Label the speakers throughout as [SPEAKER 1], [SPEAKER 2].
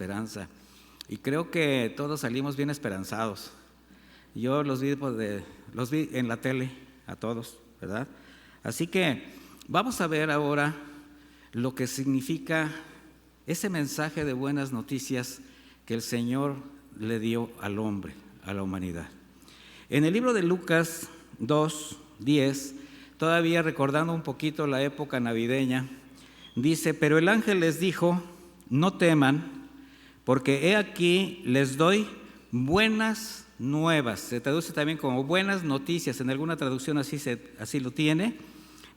[SPEAKER 1] esperanza. Y creo que todos salimos bien esperanzados. Yo los vi en la tele a todos, ¿verdad? Así que vamos a ver ahora lo que significa ese mensaje de buenas noticias que el Señor le dio al hombre, a la humanidad. En el libro de Lucas 2:10, todavía recordando un poquito la época navideña, dice: pero el ángel les dijo: no teman, porque he aquí les doy buenas nuevas. Se traduce también como buenas noticias, en alguna traducción así lo tiene,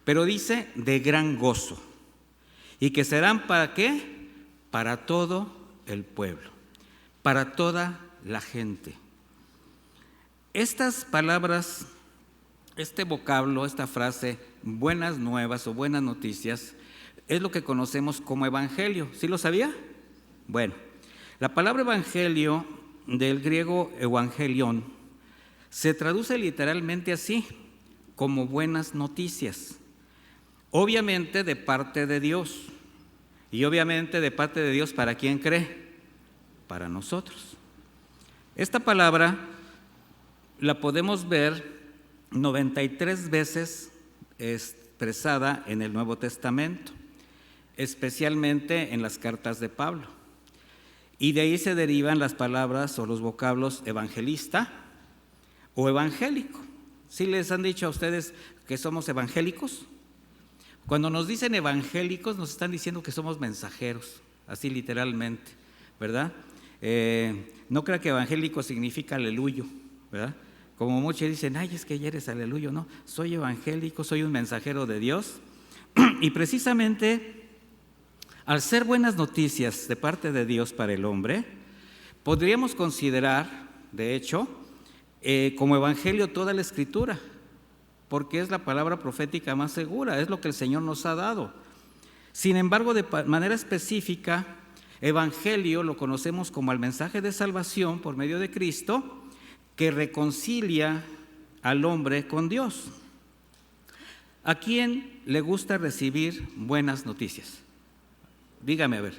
[SPEAKER 1] pero dice de gran gozo. ¿Y que serán para qué? Para todo el pueblo, para toda la gente. Estas palabras, este vocablo, esta frase, buenas nuevas o buenas noticias, es lo que conocemos como evangelio. ¿Sí lo sabía? Bueno, la palabra evangelio, del griego evangelion, se traduce literalmente así, como buenas noticias. Obviamente de parte de Dios. Y obviamente de parte de Dios, ¿para quién cree? Para nosotros. Esta palabra la podemos ver 93 veces expresada en el Nuevo Testamento, especialmente en las cartas de Pablo. Y de ahí se derivan las palabras o los vocablos evangelista o evangélico. ¿Sí les han dicho a ustedes que somos evangélicos? Cuando nos dicen evangélicos nos están diciendo que somos mensajeros, así literalmente, ¿verdad? No crea que evangélico significa aleluyo, ¿verdad? Como muchos dicen: ay, es que ya eres aleluyo. No, soy evangélico, soy un mensajero de Dios. Y precisamente al ser buenas noticias de parte de Dios para el hombre, podríamos considerar, de hecho, como evangelio toda la Escritura, porque es la palabra profética más segura, es lo que el Señor nos ha dado. Sin embargo, de manera específica, evangelio lo conocemos como el mensaje de salvación por medio de Cristo, que reconcilia al hombre con Dios. ¿A quién le gusta recibir buenas noticias? Dígame, a ver,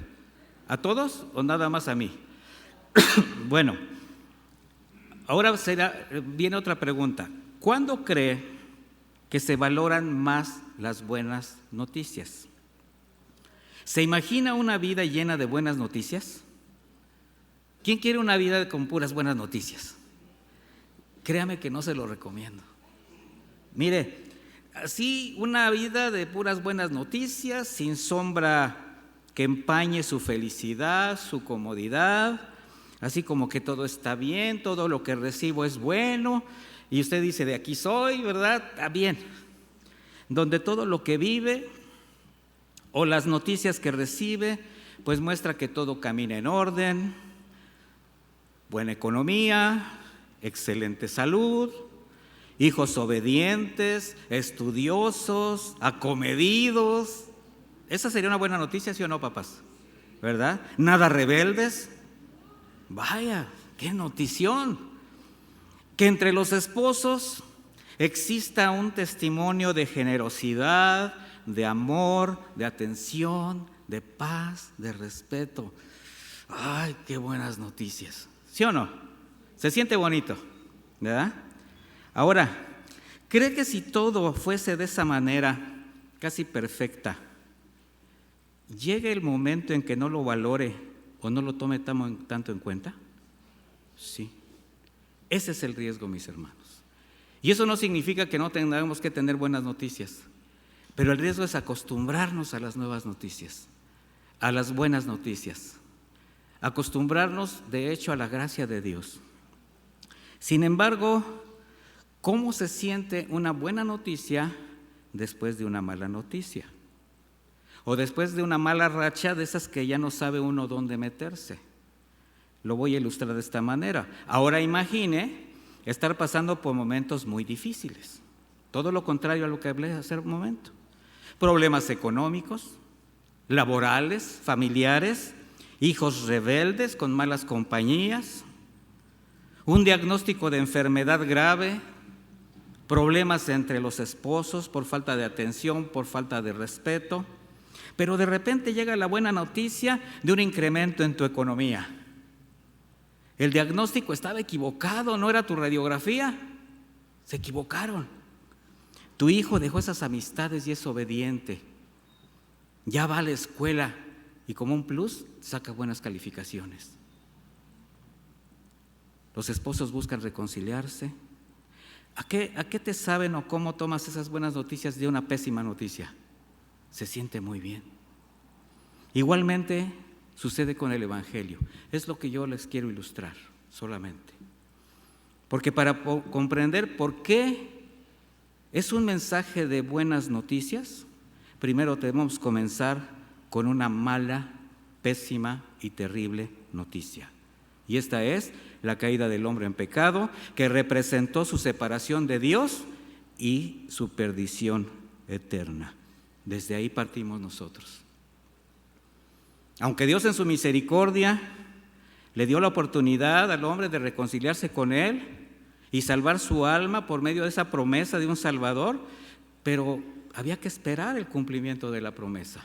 [SPEAKER 1] ¿a todos o nada más a mí? Bueno, ahora viene otra pregunta. ¿Cuándo cree que se valoran más las buenas noticias? ¿Se imagina una vida llena de buenas noticias? ¿Quién quiere una vida con puras buenas noticias? Créame que no se lo recomiendo. Mire, así una vida de puras buenas noticias, sin sombra que empañe su felicidad, su comodidad, así como que todo está bien, todo lo que recibo es bueno, y usted dice: de aquí soy, ¿verdad? Está bien. Donde todo lo que vive o las noticias que recibe, pues muestra que todo camina en orden, buena economía, excelente salud, hijos obedientes, estudiosos, acomedidos. ¿Esa sería una buena noticia, sí o no, papás? ¿Verdad? Nada rebeldes. Vaya, qué notición. Que entre los esposos exista un testimonio de generosidad, de amor, de atención, de paz, de respeto. Ay, qué buenas noticias. ¿Sí o no? Se siente bonito, ¿verdad? Ahora, ¿cree que si todo fuese de esa manera, casi perfecta, llega el momento en que no lo valore o no lo tome tanto en cuenta? Sí. Ese es el riesgo, mis hermanos. Y eso no significa que no tengamos que tener buenas noticias, pero el riesgo es acostumbrarnos a las nuevas noticias, a las buenas noticias, acostumbrarnos de hecho a la gracia de Dios. Sin embargo, ¿cómo se siente una buena noticia después de una mala noticia? O después de una mala racha, de esas que ya no sabe uno dónde meterse. Lo voy a ilustrar de esta manera. Ahora imagine estar pasando por momentos muy difíciles. Todo lo contrario a lo que hablé hace un momento. Problemas económicos, laborales, familiares, hijos rebeldes con malas compañías, un diagnóstico de enfermedad grave, problemas entre los esposos por falta de atención, por falta de respeto, Pero de repente llega la buena noticia de un incremento en tu economía. El diagnóstico estaba equivocado, no era tu radiografía. Se equivocaron. Tu hijo dejó esas amistades y es obediente. Ya va a la escuela y como un plus saca buenas calificaciones. Los esposos buscan reconciliarse. ¿A qué te saben o cómo tomas esas buenas noticias de una pésima noticia? Se siente muy bien. Igualmente sucede con el Evangelio. Es lo que yo les quiero ilustrar solamente. Porque para comprender por qué es un mensaje de buenas noticias, primero debemos comenzar con una mala, pésima y terrible noticia. Y esta es la caída del hombre en pecado, que representó su separación de Dios y su perdición eterna. Desde ahí partimos nosotros. Aunque Dios en su misericordia le dio la oportunidad al hombre de reconciliarse con Él y salvar su alma por medio de esa promesa de un Salvador, pero había que esperar el cumplimiento de la promesa.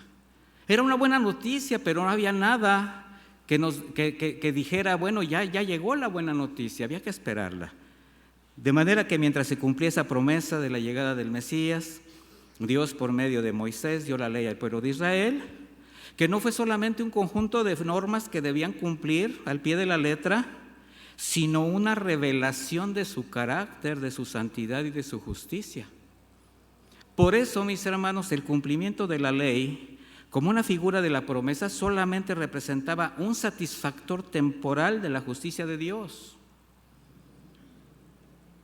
[SPEAKER 1] Era una buena noticia, pero no había nada que dijera, bueno, ya llegó la buena noticia, había que esperarla. De manera que mientras se cumplía esa promesa de la llegada del Mesías, Dios por medio de Moisés dio la ley al pueblo de Israel, que no fue solamente un conjunto de normas que debían cumplir al pie de la letra, sino una revelación de su carácter, de su santidad y de su justicia. Por eso, mis hermanos, el cumplimiento de la ley, como una figura de la promesa, solamente representaba un satisfactor temporal de la justicia de Dios.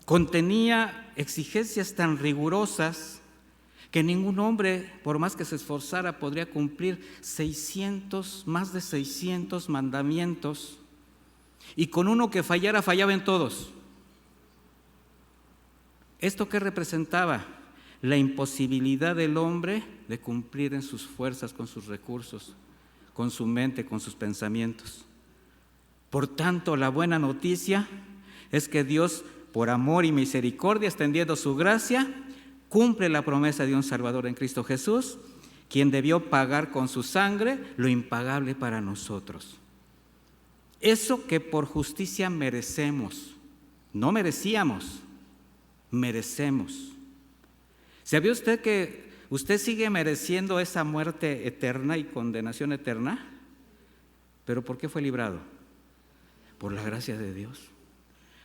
[SPEAKER 1] Contenía exigencias tan rigurosas que ningún hombre, por más que se esforzara, podría cumplir más de 600 mandamientos, y con uno que fallara, fallaba en todos. ¿Esto qué representaba? La imposibilidad del hombre de cumplir en sus fuerzas, con sus recursos, con su mente, con sus pensamientos. Por tanto, la buena noticia es que Dios, por amor y misericordia, extendiendo su gracia, cumple la promesa de un Salvador en Cristo Jesús, quien debió pagar con su sangre lo impagable para nosotros. Eso que por justicia merecemos, no merecíamos, merecemos. ¿Sabía usted que usted sigue mereciendo esa muerte eterna y condenación eterna? ¿Pero por qué fue librado? Por la gracia de Dios.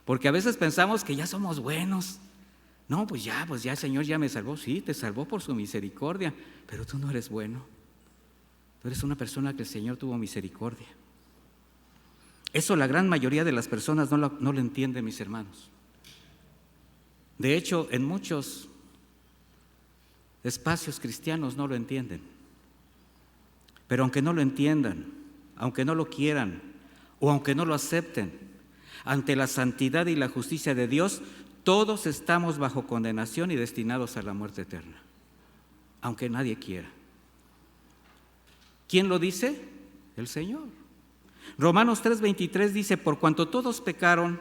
[SPEAKER 1] Porque a veces pensamos que ya somos buenos. No, pues ya el Señor ya me salvó. Sí, te salvó por su misericordia, pero tú no eres bueno. Tú eres una persona que el Señor tuvo misericordia. Eso la gran mayoría de las personas no lo entienden, mis hermanos. De hecho, en muchos espacios cristianos no lo entienden. Pero aunque no lo entiendan, aunque no lo quieran o aunque no lo acepten, ante la santidad y la justicia de Dios, todos estamos bajo condenación y destinados a la muerte eterna, aunque nadie quiera. ¿Quién lo dice? El Señor. Romanos 3:23 dice: por cuanto todos pecaron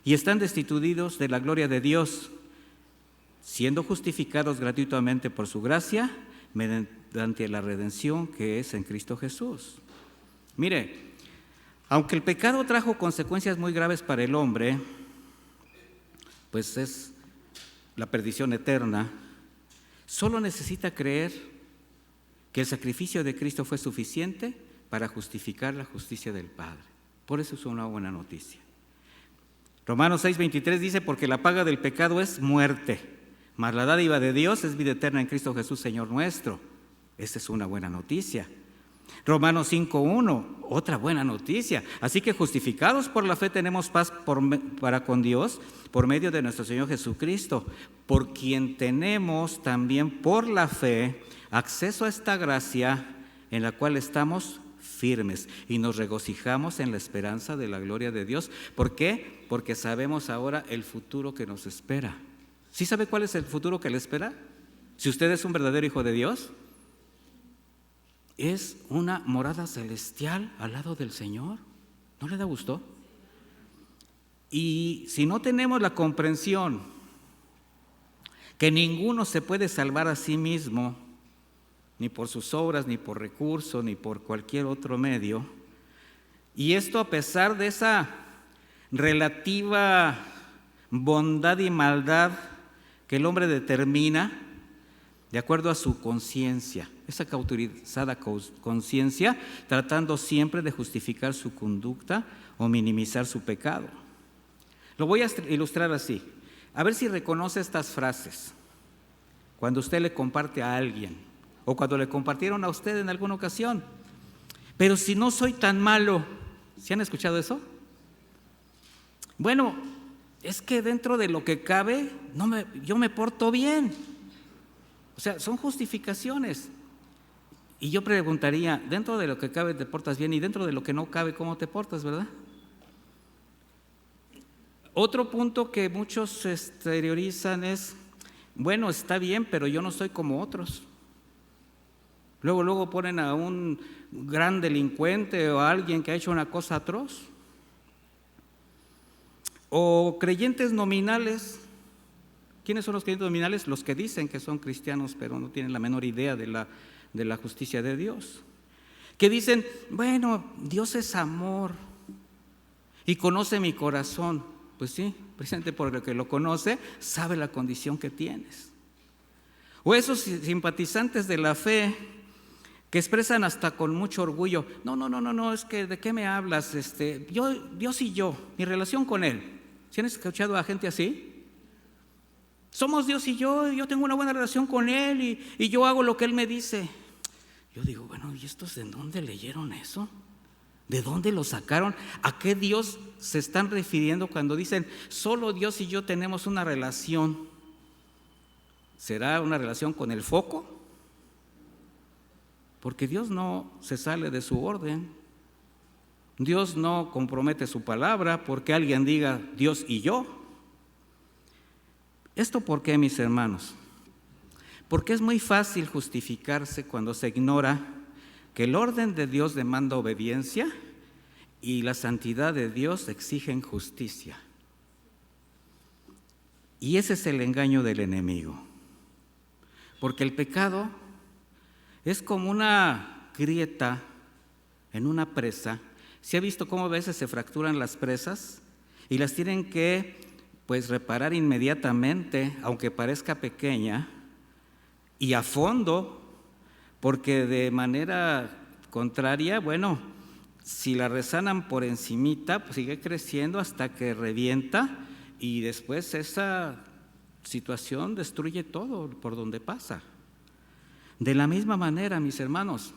[SPEAKER 1] y están destituidos de la gloria de Dios, siendo justificados gratuitamente por su gracia, mediante la redención que es en Cristo Jesús. Mire, aunque el pecado trajo consecuencias muy graves para el hombre, pues es la perdición eterna, solo necesita creer que el sacrificio de Cristo fue suficiente para justificar la justicia del Padre. Por eso es una buena noticia. Romanos 6:23 dice: porque la paga del pecado es muerte, mas la dádiva de Dios es vida eterna en Cristo Jesús, Señor nuestro. Esta es una buena noticia. Romanos 5:1, otra buena noticia. Así que justificados por la fe tenemos paz para con Dios por medio de nuestro Señor Jesucristo, por quien tenemos también por la fe acceso a esta gracia en la cual estamos firmes y nos regocijamos en la esperanza de la gloria de Dios. ¿Por qué? Porque sabemos ahora el futuro que nos espera. ¿Sí sabe cuál es el futuro que le espera? Si usted es un verdadero hijo de Dios, es una morada celestial al lado del Señor. ¿No le da gusto? Y si no tenemos la comprensión que ninguno se puede salvar a sí mismo, ni por sus obras, ni por recursos, ni por cualquier otro medio. Y esto a pesar de esa relativa bondad y maldad que el hombre determina de acuerdo a su conciencia, esa cauterizada conciencia, tratando siempre de justificar su conducta o minimizar su pecado. Lo voy a ilustrar así. A ver si reconoce estas frases cuando usted le comparte a alguien o cuando le compartieron a usted en alguna ocasión. Pero si no soy tan malo, ¿sí han escuchado eso? Bueno, es que dentro de lo que cabe, yo me porto bien. O sea, son justificaciones. Y yo preguntaría, dentro de lo que cabe te portas bien y dentro de lo que no cabe, ¿cómo te portas, verdad? Otro punto que muchos exteriorizan es, bueno, está bien, pero yo no soy como otros. Luego ponen a un gran delincuente o a alguien que ha hecho una cosa atroz. O creyentes nominales. ¿Quiénes son los creyentes nominales? Los que dicen que son cristianos, pero no tienen la menor idea de la justicia de Dios. Que dicen, bueno, Dios es amor y conoce mi corazón. Pues sí, precisamente porque lo conoce, sabe la condición que tienes. O esos simpatizantes de la fe que expresan hasta con mucho orgullo, no, es que ¿de qué me hablas? Dios y yo, mi relación con Él. ¿Sí han escuchado a gente así? Somos Dios y yo tengo una buena relación con Él y yo hago lo que Él me dice. Yo digo, bueno, ¿y estos de dónde leyeron eso? ¿De dónde lo sacaron? ¿A qué Dios se están refiriendo cuando dicen, solo Dios y yo tenemos una relación? ¿Será una relación con el foco? Porque Dios no se sale de su orden. Dios no compromete su palabra porque alguien diga Dios y yo. ¿Esto por qué, mis hermanos? Porque es muy fácil justificarse cuando se ignora que el orden de Dios demanda obediencia y la santidad de Dios exigen justicia. Y ese es el engaño del enemigo. Porque el pecado es como una grieta en una presa. ¿Se ha visto cómo a veces se fracturan las presas y las tienen que reparar inmediatamente, aunque parezca pequeña, y a fondo, porque de manera contraria, bueno, si la resanan por encimita, pues sigue creciendo hasta que revienta y después esa situación destruye todo por donde pasa. De la misma manera, mis hermanos,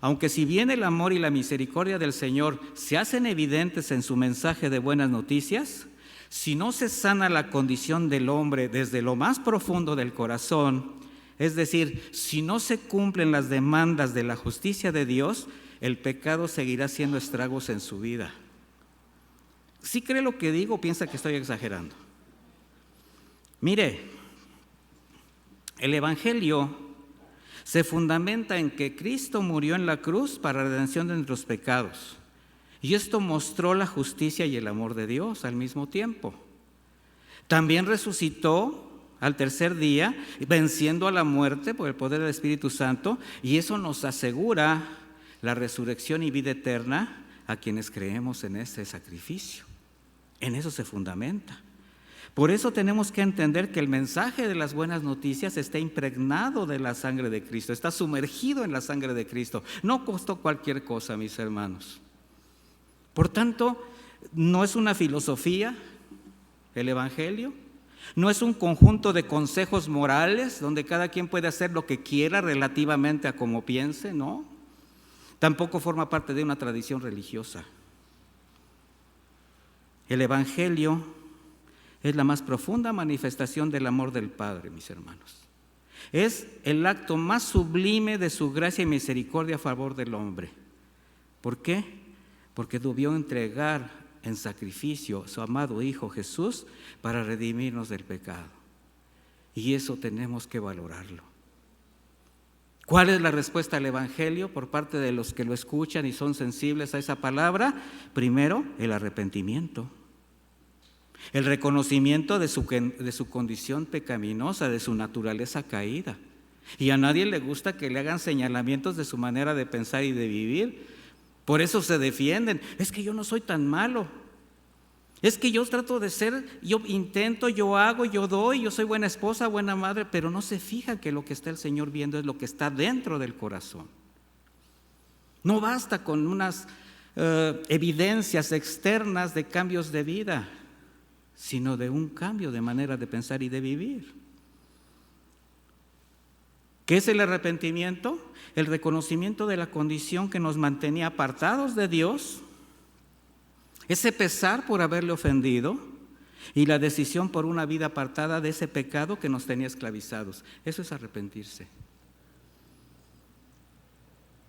[SPEAKER 1] aunque si bien el amor y la misericordia del Señor se hacen evidentes en su mensaje de buenas noticias, si no se sana la condición del hombre desde lo más profundo del corazón, es decir, si no se cumplen las demandas de la justicia de Dios, el pecado seguirá haciendo estragos en su vida. ¿Sí cree lo que digo o piensa que estoy exagerando? Mire, el Evangelio se fundamenta en que Cristo murió en la cruz para la redención de nuestros pecados. Y esto mostró la justicia y el amor de Dios al mismo tiempo. También resucitó al tercer día, venciendo a la muerte por el poder del Espíritu Santo, y eso nos asegura la resurrección y vida eterna a quienes creemos en ese sacrificio. En eso se fundamenta. Por eso tenemos que entender que el mensaje de las buenas noticias está impregnado de la sangre de Cristo, está sumergido en la sangre de Cristo. No costó cualquier cosa, mis hermanos. Por tanto, no es una filosofía el Evangelio, no es un conjunto de consejos morales donde cada quien puede hacer lo que quiera relativamente a como piense, no. Tampoco forma parte de una tradición religiosa. El Evangelio es la más profunda manifestación del amor del Padre, mis hermanos. Es el acto más sublime de su gracia y misericordia a favor del hombre. ¿Por qué? Porque debió entregar en sacrificio a su amado Hijo Jesús para redimirnos del pecado. Y eso tenemos que valorarlo. ¿Cuál es la respuesta al Evangelio por parte de los que lo escuchan y son sensibles a esa palabra? Primero, el arrepentimiento. El reconocimiento de su condición pecaminosa, de su naturaleza caída. Y a nadie le gusta que le hagan señalamientos de su manera de pensar y de vivir. Por eso se defienden. Es que yo no soy tan malo. Es que yo trato de ser, yo intento, yo hago, yo doy, yo soy buena esposa, buena madre, pero no se fija que lo que está el Señor viendo es lo que está dentro del corazón. No basta con unas evidencias externas de cambios de vida, sino de un cambio de manera de pensar y de vivir. ¿Qué es el arrepentimiento? El reconocimiento de la condición que nos mantenía apartados de Dios, ese pesar por haberle ofendido y la decisión por una vida apartada de ese pecado que nos tenía esclavizados. Eso es arrepentirse.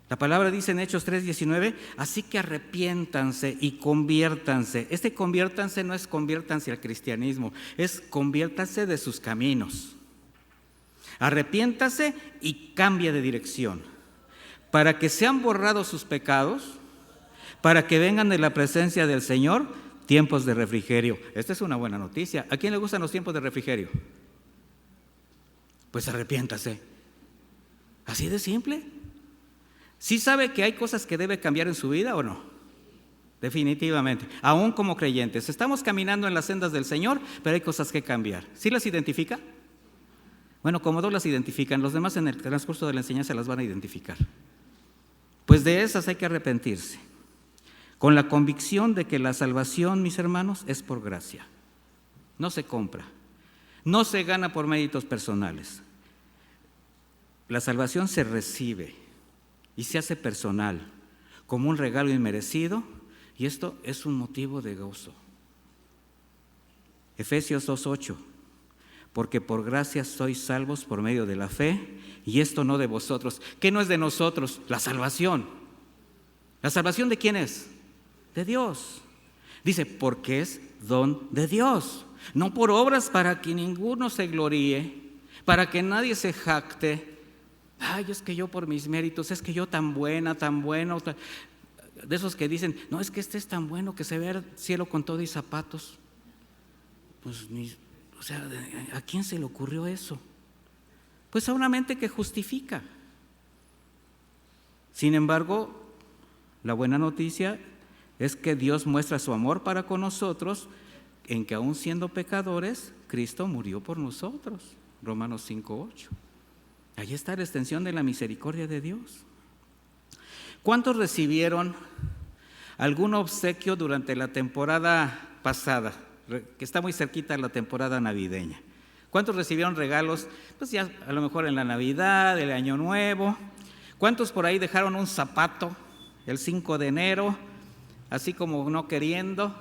[SPEAKER 1] La palabra dice en Hechos 3:19, así que arrepiéntanse y conviértanse. Este conviértanse no es conviértanse al cristianismo, es conviértanse de sus caminos. Arrepiéntase y cambie de dirección, para que sean borrados sus pecados, para que vengan de la presencia del Señor tiempos de refrigerio. Esta es una buena noticia. ¿A quién le gustan los tiempos de refrigerio? Pues arrepiéntase. Así de simple. ¿Sí sabe que hay cosas que debe cambiar en su vida o no? Definitivamente. Aún como creyentes. Estamos caminando en las sendas del Señor, pero hay cosas que cambiar. ¿Sí las identifica? Bueno, como dos las identifican, los demás en el transcurso de la enseñanza las van a identificar. Pues de esas hay que arrepentirse, con la convicción de que la salvación, mis hermanos, es por gracia. No se compra, no se gana por méritos personales. La salvación se recibe y se hace personal, como un regalo inmerecido, y esto es un motivo de gozo. Efesios 2:8, porque por gracia sois salvos por medio de la fe, y esto no de vosotros. ¿Qué no es de nosotros? La salvación. ¿La salvación de quién es? De Dios. Dice, porque es don de Dios, no por obras para que ninguno se gloríe, para que nadie se jacte. Ay, es que yo por mis méritos, es que yo tan buena, tan bueno. De esos que dicen, no, es que este es tan bueno que se ve el cielo con todo y zapatos. Pues o sea, ¿a quién se le ocurrió eso? Pues a una mente que justifica. Sin embargo, la buena noticia es que Dios muestra su amor para con nosotros en que aún siendo pecadores, Cristo murió por nosotros. Romanos 5:8. Ahí está la extensión de la misericordia de Dios. ¿Cuántos recibieron algún obsequio durante la temporada pasada, que está muy cerquita de la temporada navideña? ¿Cuántos recibieron regalos? Pues ya a lo mejor en la Navidad, el Año Nuevo. ¿Cuántos por ahí dejaron un zapato el 5 de enero, así como no queriendo,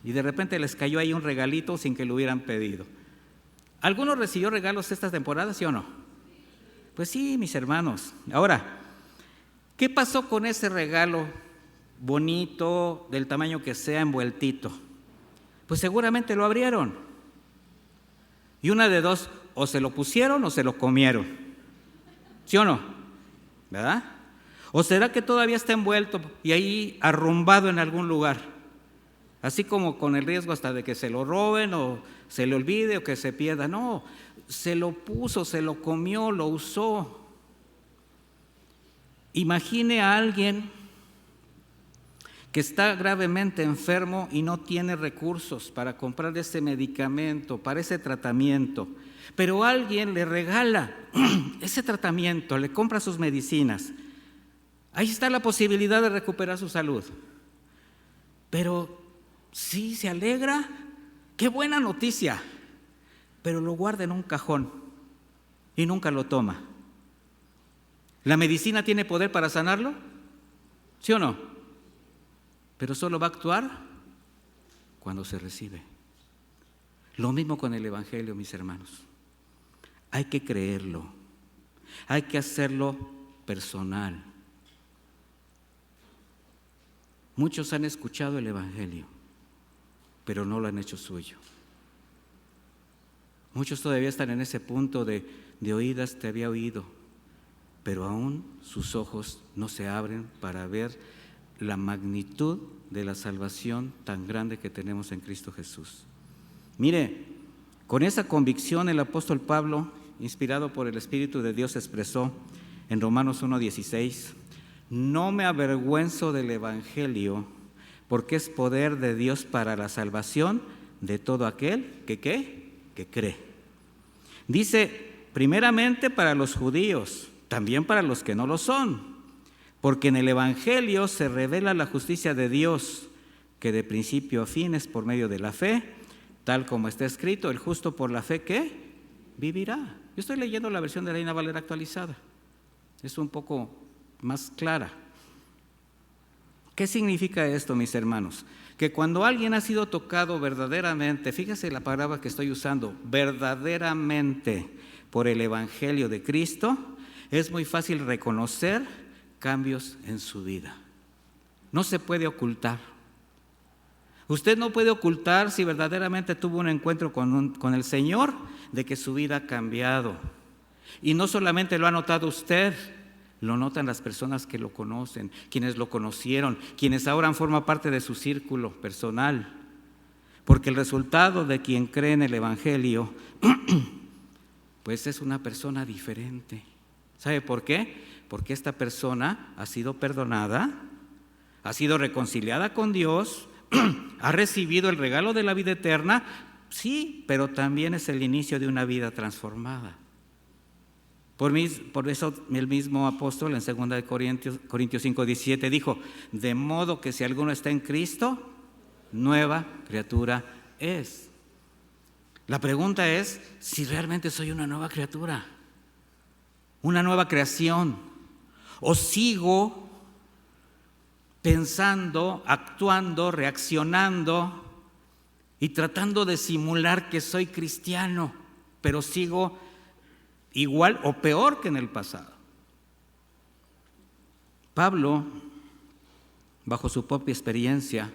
[SPEAKER 1] y de repente les cayó ahí un regalito sin que lo hubieran pedido? ¿Alguno recibió regalos esta temporada, sí o no? Pues sí, mis hermanos. Ahora, ¿qué pasó con ese regalo bonito, del tamaño que sea, envueltito? Pues seguramente lo abrieron. Y una de dos, o se lo pusieron o se lo comieron. ¿Sí o no? ¿Verdad? ¿O será que todavía está envuelto y ahí arrumbado en algún lugar? Así como con el riesgo hasta de que se lo roben o se le olvide o que se pierda. No, se lo puso, se lo comió, lo usó. Imagine a alguien que está gravemente enfermo y no tiene recursos para comprar ese medicamento, para ese tratamiento, pero alguien le regala ese tratamiento, le compra sus medicinas. Ahí está la posibilidad de recuperar su salud. Pero sí se alegra, qué buena noticia, pero lo guarda en un cajón y nunca lo toma. ¿La medicina tiene poder para sanarlo? ¿Sí o no? Pero solo va a actuar cuando se recibe. Lo mismo con el Evangelio, mis hermanos. Hay que creerlo, hay que hacerlo personal. Muchos han escuchado el Evangelio, pero no lo han hecho suyo. Muchos todavía están en ese punto de oídas te había oído, pero aún sus ojos no se abren para ver la magnitud de la salvación tan grande que tenemos en Cristo Jesús. Mire, con esa convicción el apóstol Pablo inspirado por el Espíritu de Dios, expresó en Romanos 1:16: no me avergüenzo del Evangelio, porque es poder de Dios para la salvación de todo aquel que cree. Dice, primeramente para los judíos, también para los que no lo son, porque en el Evangelio se revela la justicia de Dios, que de principio a fin es por medio de la fe, tal como está escrito, el justo por la fe, ¿qué? Vivirá. Yo estoy leyendo la versión de Reina Valera actualizada. Es un poco más clara. ¿Qué significa esto, mis hermanos? Que cuando alguien ha sido tocado verdaderamente, fíjese la palabra que estoy usando, verdaderamente por el Evangelio de Cristo, es muy fácil reconocer cambios en su vida. No se puede ocultar. Usted no puede ocultar si verdaderamente tuvo un encuentro con el Señor, de que su vida ha cambiado. Y no solamente lo ha notado usted, lo notan las personas que lo conocen, quienes lo conocieron, quienes ahora forman parte de su círculo personal. Porque el resultado de quien cree en el Evangelio, pues es una persona diferente. ¿Sabe por qué? Porque esta persona ha sido perdonada, ha sido reconciliada con Dios, ha recibido el regalo de la vida eterna, sí, pero también es el inicio de una vida transformada. Por eso el mismo apóstol en 2 Corintios 5:17 dijo, de modo que si alguno está en Cristo, nueva criatura es. La pregunta es si realmente soy una nueva criatura, una nueva creación, o sigo pensando, actuando, reaccionando y tratando de simular que soy cristiano, pero sigo igual o peor que en el pasado. Pablo, bajo su propia experiencia,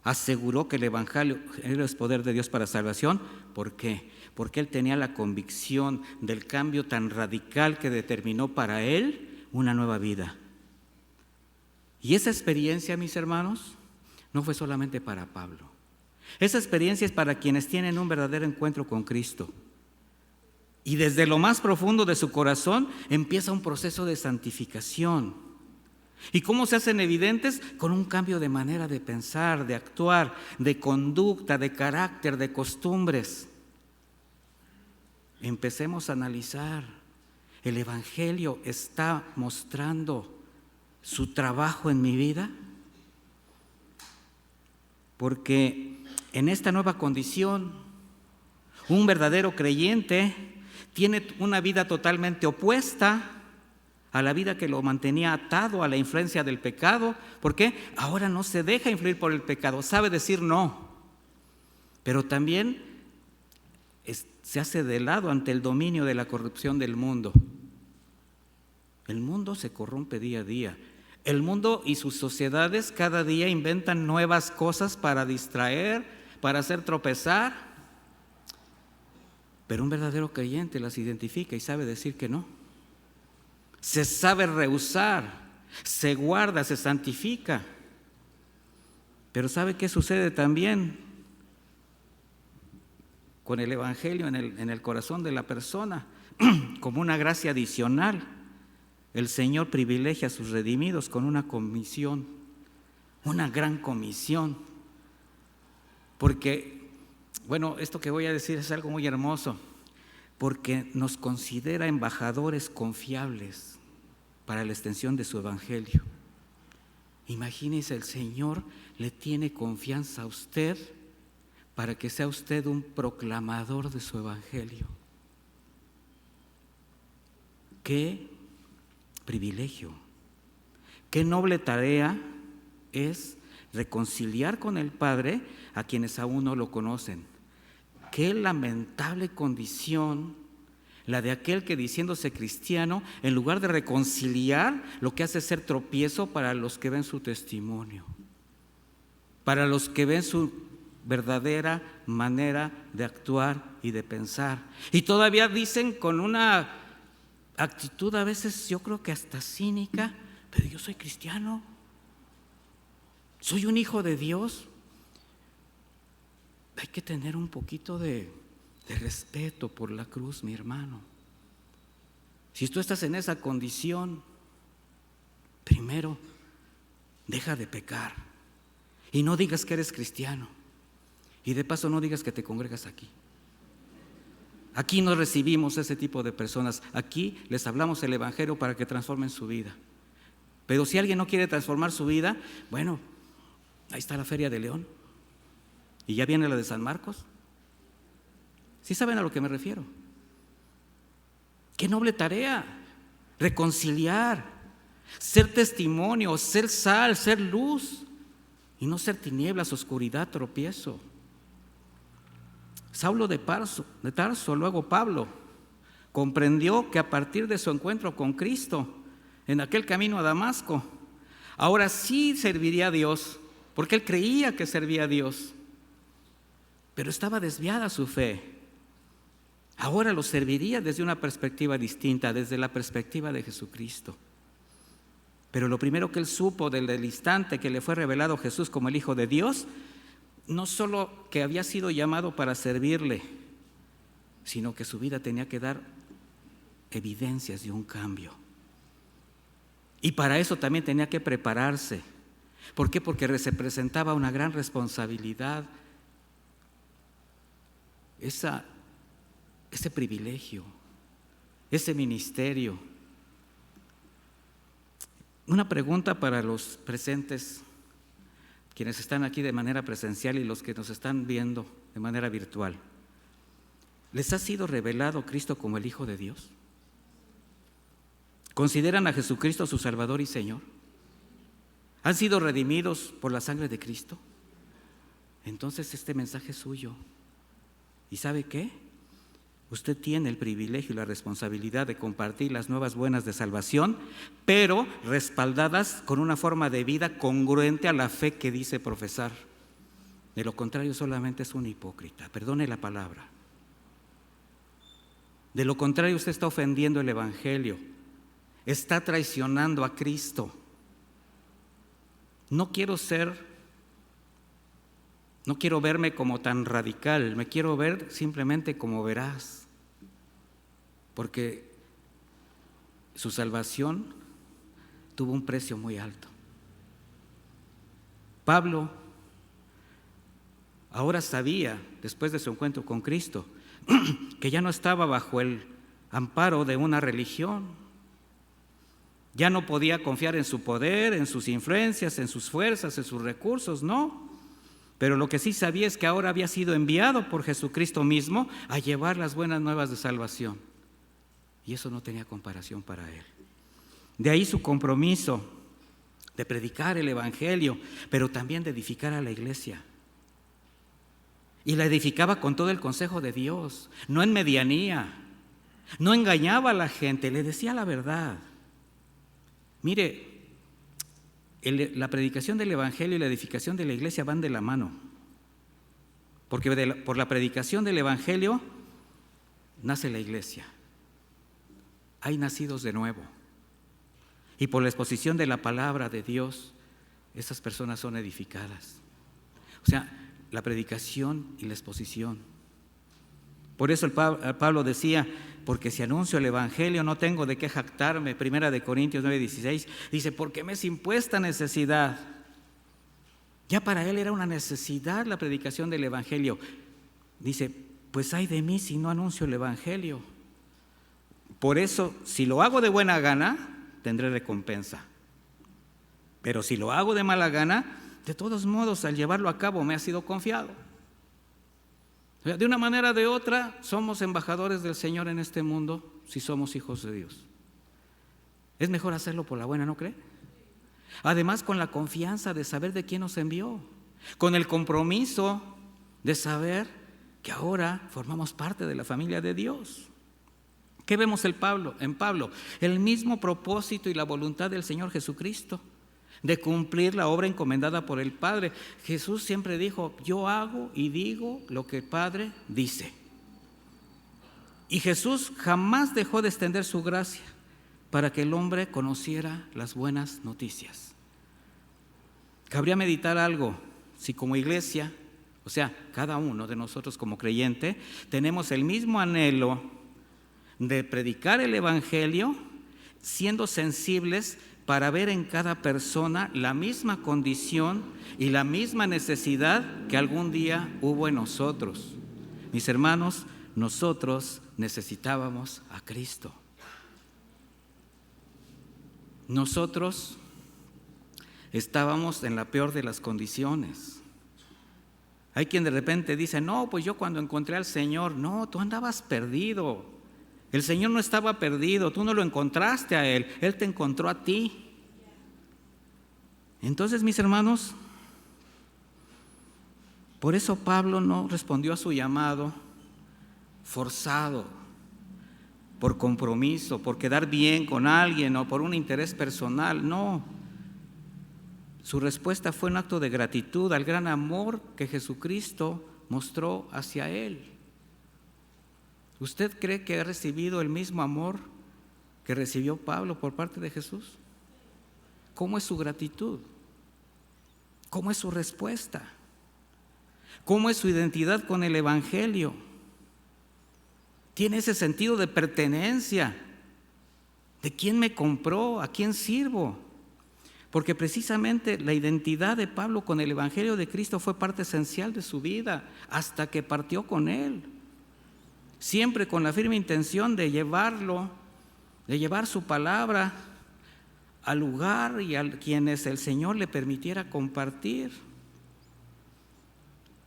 [SPEAKER 1] aseguró que el Evangelio es poder de Dios para salvación. ¿Por qué? Porque él tenía la convicción del cambio tan radical que determinó para él una nueva vida. Y esa experiencia, mis hermanos, no fue solamente para Pablo. Esa experiencia es para quienes tienen un verdadero encuentro con Cristo. Y desde lo más profundo de su corazón empieza un proceso de santificación. ¿Y cómo se hacen evidentes? Con un cambio de manera de pensar, de actuar, de conducta, de carácter, de costumbres. Empecemos a analizar. ¿El Evangelio está mostrando su trabajo en mi vida? Porque en esta nueva condición, un verdadero creyente tiene una vida totalmente opuesta a la vida que lo mantenía atado a la influencia del pecado. ¿Por qué? Ahora no se deja influir por el pecado, sabe decir no, pero también se hace de lado ante el dominio de la corrupción del mundo. El mundo se corrompe día a día. El mundo y sus sociedades cada día inventan nuevas cosas para distraer, para hacer tropezar. Pero un verdadero creyente las identifica y sabe decir que no. Se sabe rehusar, se guarda, se santifica. Pero ¿sabe qué sucede también con el Evangelio en el corazón de la persona? Como una gracia adicional, el Señor privilegia a sus redimidos con una comisión, una gran comisión. Porque bueno, esto que voy a decir es algo muy hermoso, porque nos considera embajadores confiables para la extensión de su Evangelio. Imagínese, el Señor le tiene confianza a usted para que sea usted un proclamador de su Evangelio. ¡Qué privilegio! ¡Qué noble tarea es reconciliar con el Padre a quienes aún no lo conocen! Qué lamentable condición la de aquel que, diciéndose cristiano, en lugar de reconciliar, lo que hace es ser tropiezo para los que ven su testimonio, para los que ven su verdadera manera de actuar y de pensar. Y todavía dicen con una actitud a veces, yo creo que hasta cínica, pero yo soy cristiano, soy un hijo de Dios. Hay que tener un poquito de de respeto por la cruz, mi hermano. Si tú estás en esa condición, primero, deja de pecar y no digas que eres cristiano. Y de paso no digas que te congregas aquí. Aquí no recibimos ese tipo de personas. Aquí les hablamos el evangelio para que transformen su vida. Pero si alguien no quiere transformar su vida, bueno, ahí está la Feria de León. Y ya viene la de San Marcos. ¿Sí saben a lo que me refiero? Qué noble tarea, reconciliar, ser testimonio, ser sal, ser luz, y no ser tinieblas, oscuridad, tropiezo. Saulo de Tarso, luego Pablo, comprendió que a partir de su encuentro con Cristo, en aquel camino a Damasco, ahora sí serviría a Dios, porque él creía que servía a Dios, pero estaba desviada su fe. Ahora lo serviría desde una perspectiva distinta, desde la perspectiva de Jesucristo. Pero lo primero que él supo desde el instante que le fue revelado Jesús como el Hijo de Dios, no solo que había sido llamado para servirle, sino que su vida tenía que dar evidencias de un cambio. Y para eso también tenía que prepararse. ¿Por qué? Porque se presentaba una gran responsabilidad, ese privilegio, ese ministerio. Una pregunta para los presentes, quienes están aquí de manera presencial y los que nos están viendo de manera virtual. ¿Les ha sido revelado Cristo como el Hijo de Dios? ¿Consideran a Jesucristo su Salvador y Señor? ¿Han sido redimidos por la sangre de Cristo? Entonces este mensaje es suyo. ¿Y sabe qué? Usted tiene el privilegio y la responsabilidad de compartir las nuevas buenas de salvación, pero respaldadas con una forma de vida congruente a la fe que dice profesar. De lo contrario, solamente es un hipócrita. Perdone la palabra. De lo contrario, usted está ofendiendo el evangelio. Está traicionando a Cristo. No quiero verme como tan radical, me quiero ver simplemente como veraz, porque su salvación tuvo un precio muy alto. Pablo ahora sabía, después de su encuentro con Cristo, que ya no estaba bajo el amparo de una religión. Ya no podía confiar en su poder, en sus influencias, en sus fuerzas, en sus recursos, no. Pero lo que sí sabía es que ahora había sido enviado por Jesucristo mismo a llevar las buenas nuevas de salvación. Y eso no tenía comparación para él. De ahí su compromiso de predicar el evangelio, pero también de edificar a la iglesia. Y la edificaba con todo el consejo de Dios, no en medianía. No engañaba a la gente, le decía la verdad. Mire, la predicación del evangelio y la edificación de la iglesia van de la mano. Porque por la predicación del evangelio nace la iglesia. Hay nacidos de nuevo. Y por la exposición de la palabra de Dios, esas personas son edificadas. O sea, la predicación y la exposición. Por eso Pablo decía, porque si anuncio el evangelio no tengo de qué jactarme. 1 Corintios 9:16 dice, porque me es impuesta necesidad. Ya para él era una necesidad la predicación del evangelio. Dice, pues ay de mí si no anuncio el evangelio. Por eso, si lo hago de buena gana, tendré recompensa. Pero si lo hago de mala gana, de todos modos, al llevarlo a cabo me ha sido confiado. De una manera o de otra, somos embajadores del Señor en este mundo si somos hijos de Dios. Es mejor hacerlo por la buena, ¿no cree? Además, con la confianza de saber de quién nos envió, con el compromiso de saber que ahora formamos parte de la familia de Dios. ¿Qué vemos en Pablo? El mismo propósito y la voluntad del Señor Jesucristo, de cumplir la obra encomendada por el Padre. Jesús siempre dijo, yo hago y digo lo que el Padre dice. Y Jesús jamás dejó de extender su gracia para que el hombre conociera las buenas noticias. Cabría meditar algo, si como iglesia O sea, cada uno de nosotros como creyente tenemos el mismo anhelo de predicar el Evangelio, siendo sensibles para ver en cada persona la misma condición y la misma necesidad que algún día hubo en nosotros. Mis hermanos, nosotros necesitábamos a Cristo. Nosotros estábamos en la peor de las condiciones. Hay quien de repente dice, no, pues yo cuando encontré al Señor, no, tú andabas perdido. El Señor no estaba perdido, tú no lo encontraste a Él, Él te encontró a ti. Entonces, mis hermanos, por eso Pablo no respondió a su llamado forzado, por compromiso, por quedar bien con alguien o por un interés personal, no. Su respuesta fue un acto de gratitud al gran amor que Jesucristo mostró hacia él. ¿Usted cree que ha recibido el mismo amor que recibió Pablo por parte de Jesús? ¿Cómo es su gratitud? ¿Cómo es su respuesta? ¿Cómo es su identidad con el Evangelio? ¿Tiene ese sentido de pertenencia? ¿De quién me compró? ¿A quién sirvo? Porque precisamente la identidad de Pablo con el Evangelio de Cristo fue parte esencial de su vida hasta que partió con él. Siempre con la firme intención de llevarlo, de llevar su palabra al lugar y a quienes el Señor le permitiera compartir.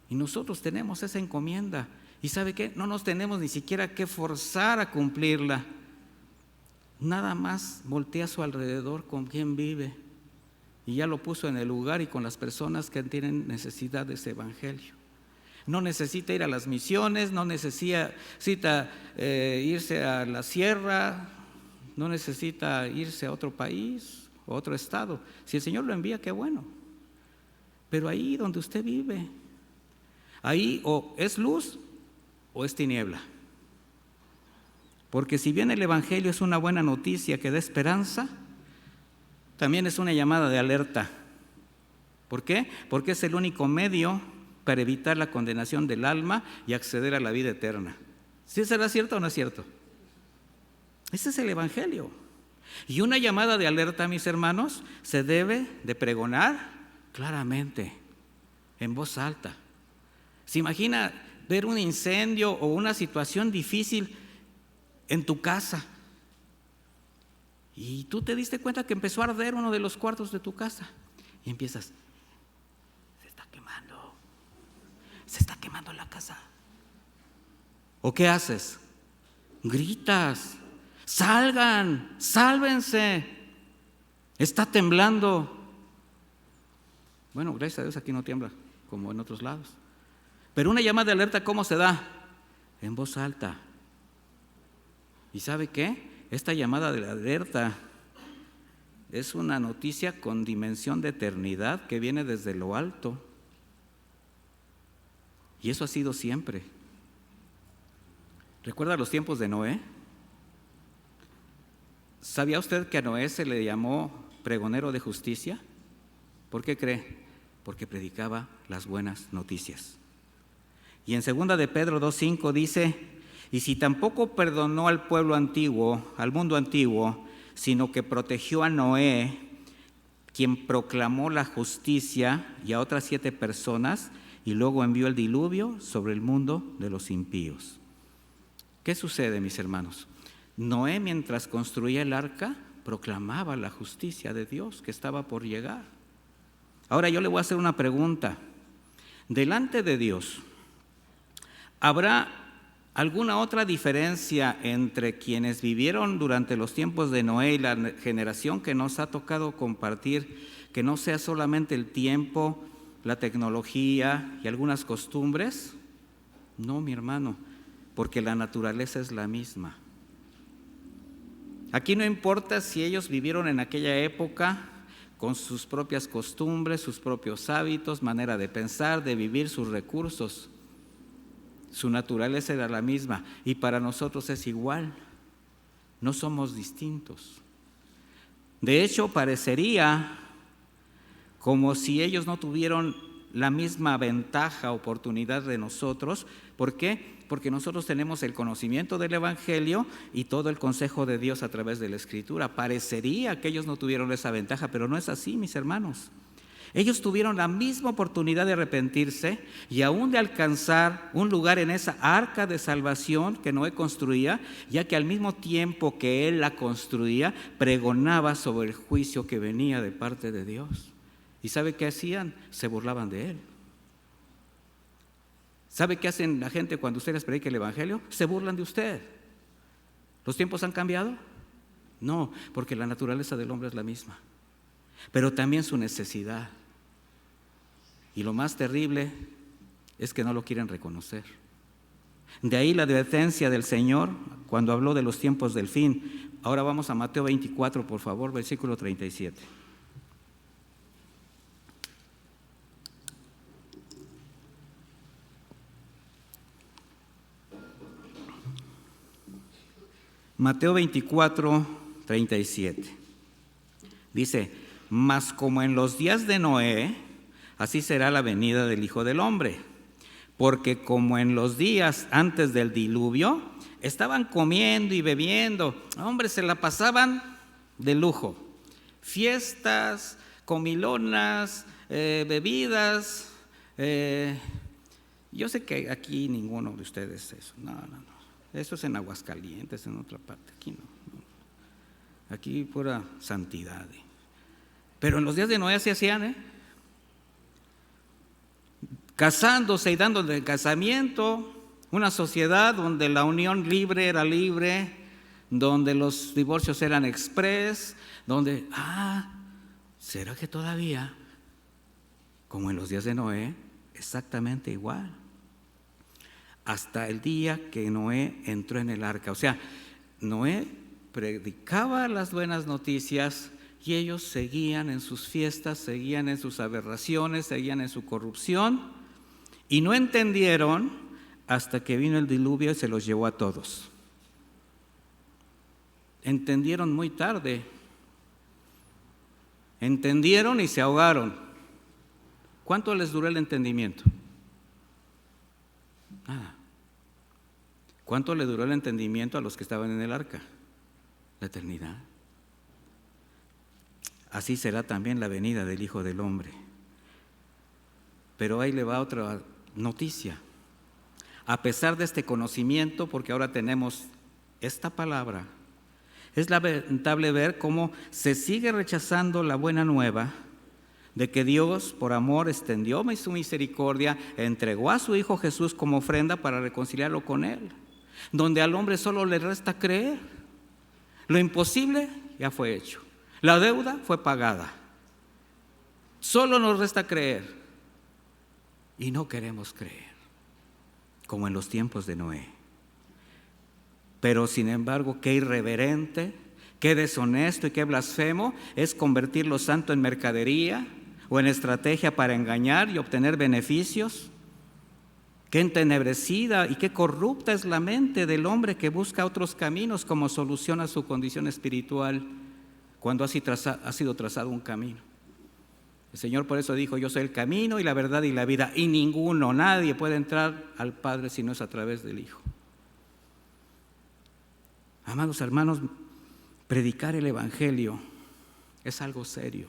[SPEAKER 1] Y nosotros tenemos esa encomienda. ¿Y sabe qué? No nos tenemos ni siquiera que forzar a cumplirla. Nada más voltea a su alrededor con quien vive y ya lo puso en el lugar y con las personas que tienen necesidad de ese Evangelio. No necesita ir a las misiones, no necesita irse a la sierra, no necesita irse a otro país o otro estado. Si el Señor lo envía, qué bueno. Pero ahí donde usted vive, ahí o es luz o es tiniebla. Porque si bien el Evangelio es una buena noticia que da esperanza, también es una llamada de alerta. ¿Por qué? Porque es el único medio para evitar la condenación del alma y acceder a la vida eterna. ¿Sí será cierto o no es cierto? Ese es el Evangelio. Y una llamada de alerta, mis hermanos, se debe de pregonar claramente, en voz alta. ¿Se imagina ver un incendio o una situación difícil en tu casa? Y tú te diste cuenta que empezó a arder uno de los cuartos de tu casa. Y empiezas, se está quemando la casa. ¿O qué haces? Gritas, salgan, sálvense, está temblando. Bueno, gracias a Dios aquí no tiembla como en otros lados. Pero una llamada de alerta, ¿cómo se da? En voz alta. ¿Y sabe qué? Esta llamada de alerta es una noticia con dimensión de eternidad que viene desde lo alto. Y eso ha sido siempre. ¿Recuerda los tiempos de Noé? ¿Sabía usted que a Noé se le llamó pregonero de justicia? ¿Por qué cree? Porque predicaba las buenas noticias. Y en 2 de Pedro 2:5 dice, y si tampoco perdonó al pueblo antiguo, al mundo antiguo, sino que protegió a Noé, quien proclamó la justicia, y a otras 7 personas, y luego envió el diluvio sobre el mundo de los impíos. ¿Qué sucede, mis hermanos? Noé, mientras construía el arca, proclamaba la justicia de Dios que estaba por llegar. Ahora yo le voy a hacer una pregunta. Delante de Dios, ¿habrá alguna otra diferencia entre quienes vivieron durante los tiempos de Noé y la generación que nos ha tocado compartir, que no sea solamente el tiempo, la tecnología y algunas costumbres? No, mi hermano, porque la naturaleza es la misma. Aquí no importa si ellos vivieron en aquella época con sus propias costumbres, sus propios hábitos, manera de pensar, de vivir, sus recursos. Su naturaleza era la misma y para nosotros es igual. No somos distintos. De hecho, parecería como si ellos no tuvieron la misma ventaja, oportunidad de nosotros. ¿Por qué? Porque nosotros tenemos el conocimiento del Evangelio y todo el consejo de Dios a través de la Escritura. Parecería que ellos no tuvieron esa ventaja, pero no es así, mis hermanos. Ellos tuvieron la misma oportunidad de arrepentirse y aún de alcanzar un lugar en esa arca de salvación que Noé construía, ya que al mismo tiempo que él la construía, pregonaba sobre el juicio que venía de parte de Dios. ¿Y sabe qué hacían? Se burlaban de él. ¿Sabe qué hacen la gente cuando usted les predica el Evangelio? Se burlan de usted. ¿Los tiempos han cambiado? No, porque la naturaleza del hombre es la misma, pero también su necesidad. Y lo más terrible es que no lo quieren reconocer. De ahí la advertencia del Señor cuando habló de los tiempos del fin. Ahora vamos a Mateo 24, por favor, versículo 37. Mateo 24, 37. Dice: mas como en los días de Noé, así será la venida del Hijo del Hombre. Porque como en los días antes del diluvio, estaban comiendo y bebiendo. Hombre, se la pasaban de lujo. Fiestas, comilonas, bebidas. Yo sé que aquí ninguno de ustedes eso. No. Eso es en Aguascalientes, en otra parte. Aquí no. Aquí pura santidad. Pero en los días de Noé se hacían, casándose y dándole casamiento, una sociedad donde la unión libre era libre, donde los divorcios eran express, donde, ¿será que todavía, como en los días de Noé, exactamente igual? Hasta el día que Noé entró en el arca. O sea, Noé predicaba las buenas noticias y ellos seguían en sus fiestas, seguían en sus aberraciones, seguían en su corrupción y no entendieron hasta que vino el diluvio y se los llevó a todos. Entendieron muy tarde. Entendieron y se ahogaron. ¿Cuánto les duró el entendimiento? Nada. ¿Cuánto le duró el entendimiento a los que estaban en el arca? La eternidad. Así será también la venida del Hijo del Hombre. Pero ahí le va otra noticia. A pesar de este conocimiento, porque ahora tenemos esta palabra, es lamentable ver cómo se sigue rechazando la buena nueva de que Dios, por amor, extendió su misericordia, entregó a su Hijo Jesús como ofrenda para reconciliarlo con Él, donde al hombre solo le resta creer. Lo imposible ya fue hecho. La deuda fue pagada. Solo nos resta creer. Y no queremos creer, como en los tiempos de Noé. Pero sin embargo, qué irreverente, qué deshonesto y qué blasfemo es convertir lo santo en mercadería o en estrategia para engañar y obtener beneficios. Qué entenebrecida y qué corrupta es la mente del hombre que busca otros caminos como solución a su condición espiritual cuando ha sido trazado un camino. El Señor por eso dijo: yo soy el camino y la verdad y la vida, y nadie puede entrar al Padre si no es a través del Hijo. Amados hermanos, predicar el Evangelio es algo serio,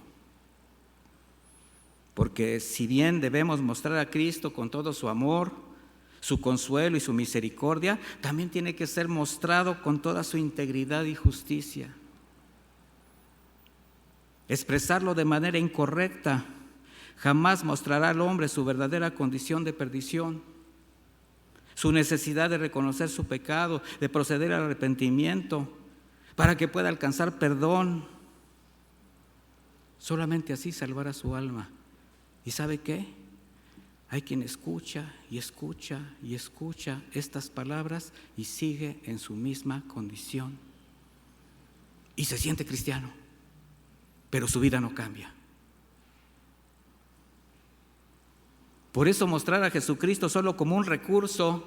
[SPEAKER 1] porque si bien debemos mostrar a Cristo con todo su amor, su consuelo y su misericordia, también tiene que ser mostrado con toda su integridad y justicia. Expresarlo de manera incorrecta jamás mostrará al hombre su verdadera condición de perdición, su necesidad de reconocer su pecado, de proceder al arrepentimiento para que pueda alcanzar perdón. Solamente así salvará su alma. ¿Y sabe qué? Hay quien escucha y escucha y escucha estas palabras y sigue en su misma condición y se siente cristiano, pero su vida no cambia. Por eso mostrar a Jesucristo solo como un recurso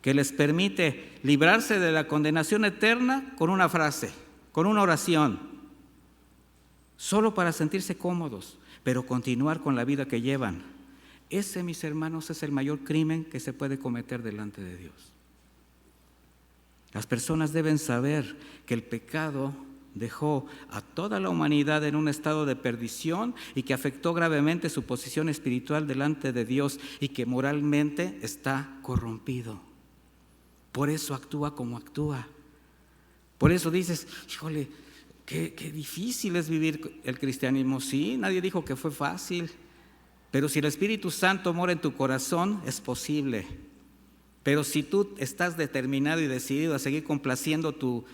[SPEAKER 1] que les permite librarse de la condenación eterna con una frase, con una oración, solo para sentirse cómodos, pero continuar con la vida que llevan, Ese, mis hermanos, es el mayor crimen que se puede cometer delante de Dios. Las personas deben saber que el pecado dejó a toda la humanidad en un estado de perdición y que afectó gravemente su posición espiritual delante de Dios y que moralmente está corrompido. Por eso actúa como actúa. Por eso dices, híjole, qué difícil es vivir el cristianismo. Sí, nadie dijo que fue fácil, pero si el Espíritu Santo mora en tu corazón, es posible. Pero si tú estás determinado y decidido a seguir complaciendo tu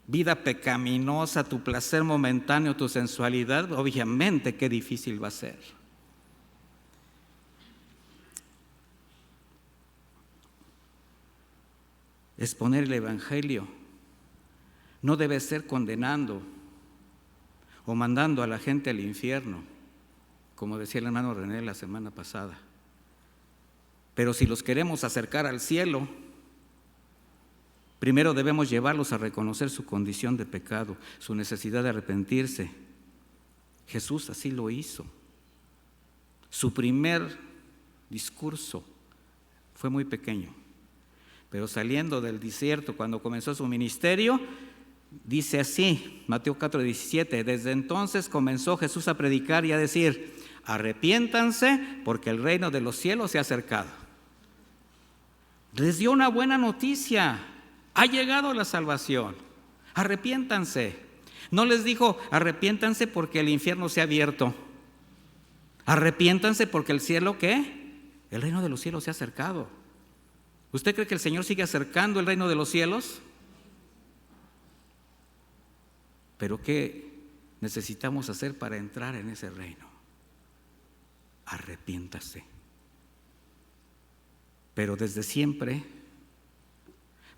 [SPEAKER 1] vida pecaminosa, tu placer momentáneo, tu sensualidad, obviamente qué difícil va a ser. Exponer el Evangelio no debe ser condenando o mandando a la gente al infierno, como decía el hermano René la semana pasada. Pero si los queremos acercar al cielo, primero debemos llevarlos a reconocer su condición de pecado, su necesidad de arrepentirse. Jesús así lo hizo. Su primer discurso fue muy pequeño, pero saliendo del desierto, cuando comenzó su ministerio, dice así, Mateo 4:17, desde entonces comenzó Jesús a predicar y a decir, arrepiéntanse porque el reino de los cielos se ha acercado. Les dio una buena noticia, ha llegado la salvación, arrepiéntanse. No les dijo, arrepiéntanse porque el infierno se ha abierto, arrepiéntanse porque el cielo, ¿qué? El reino de los cielos se ha acercado. ¿Usted cree que el Señor sigue acercando el reino de los cielos? Pero ¿qué necesitamos hacer para entrar en ese reino? Arrepiéntase. Pero desde siempre,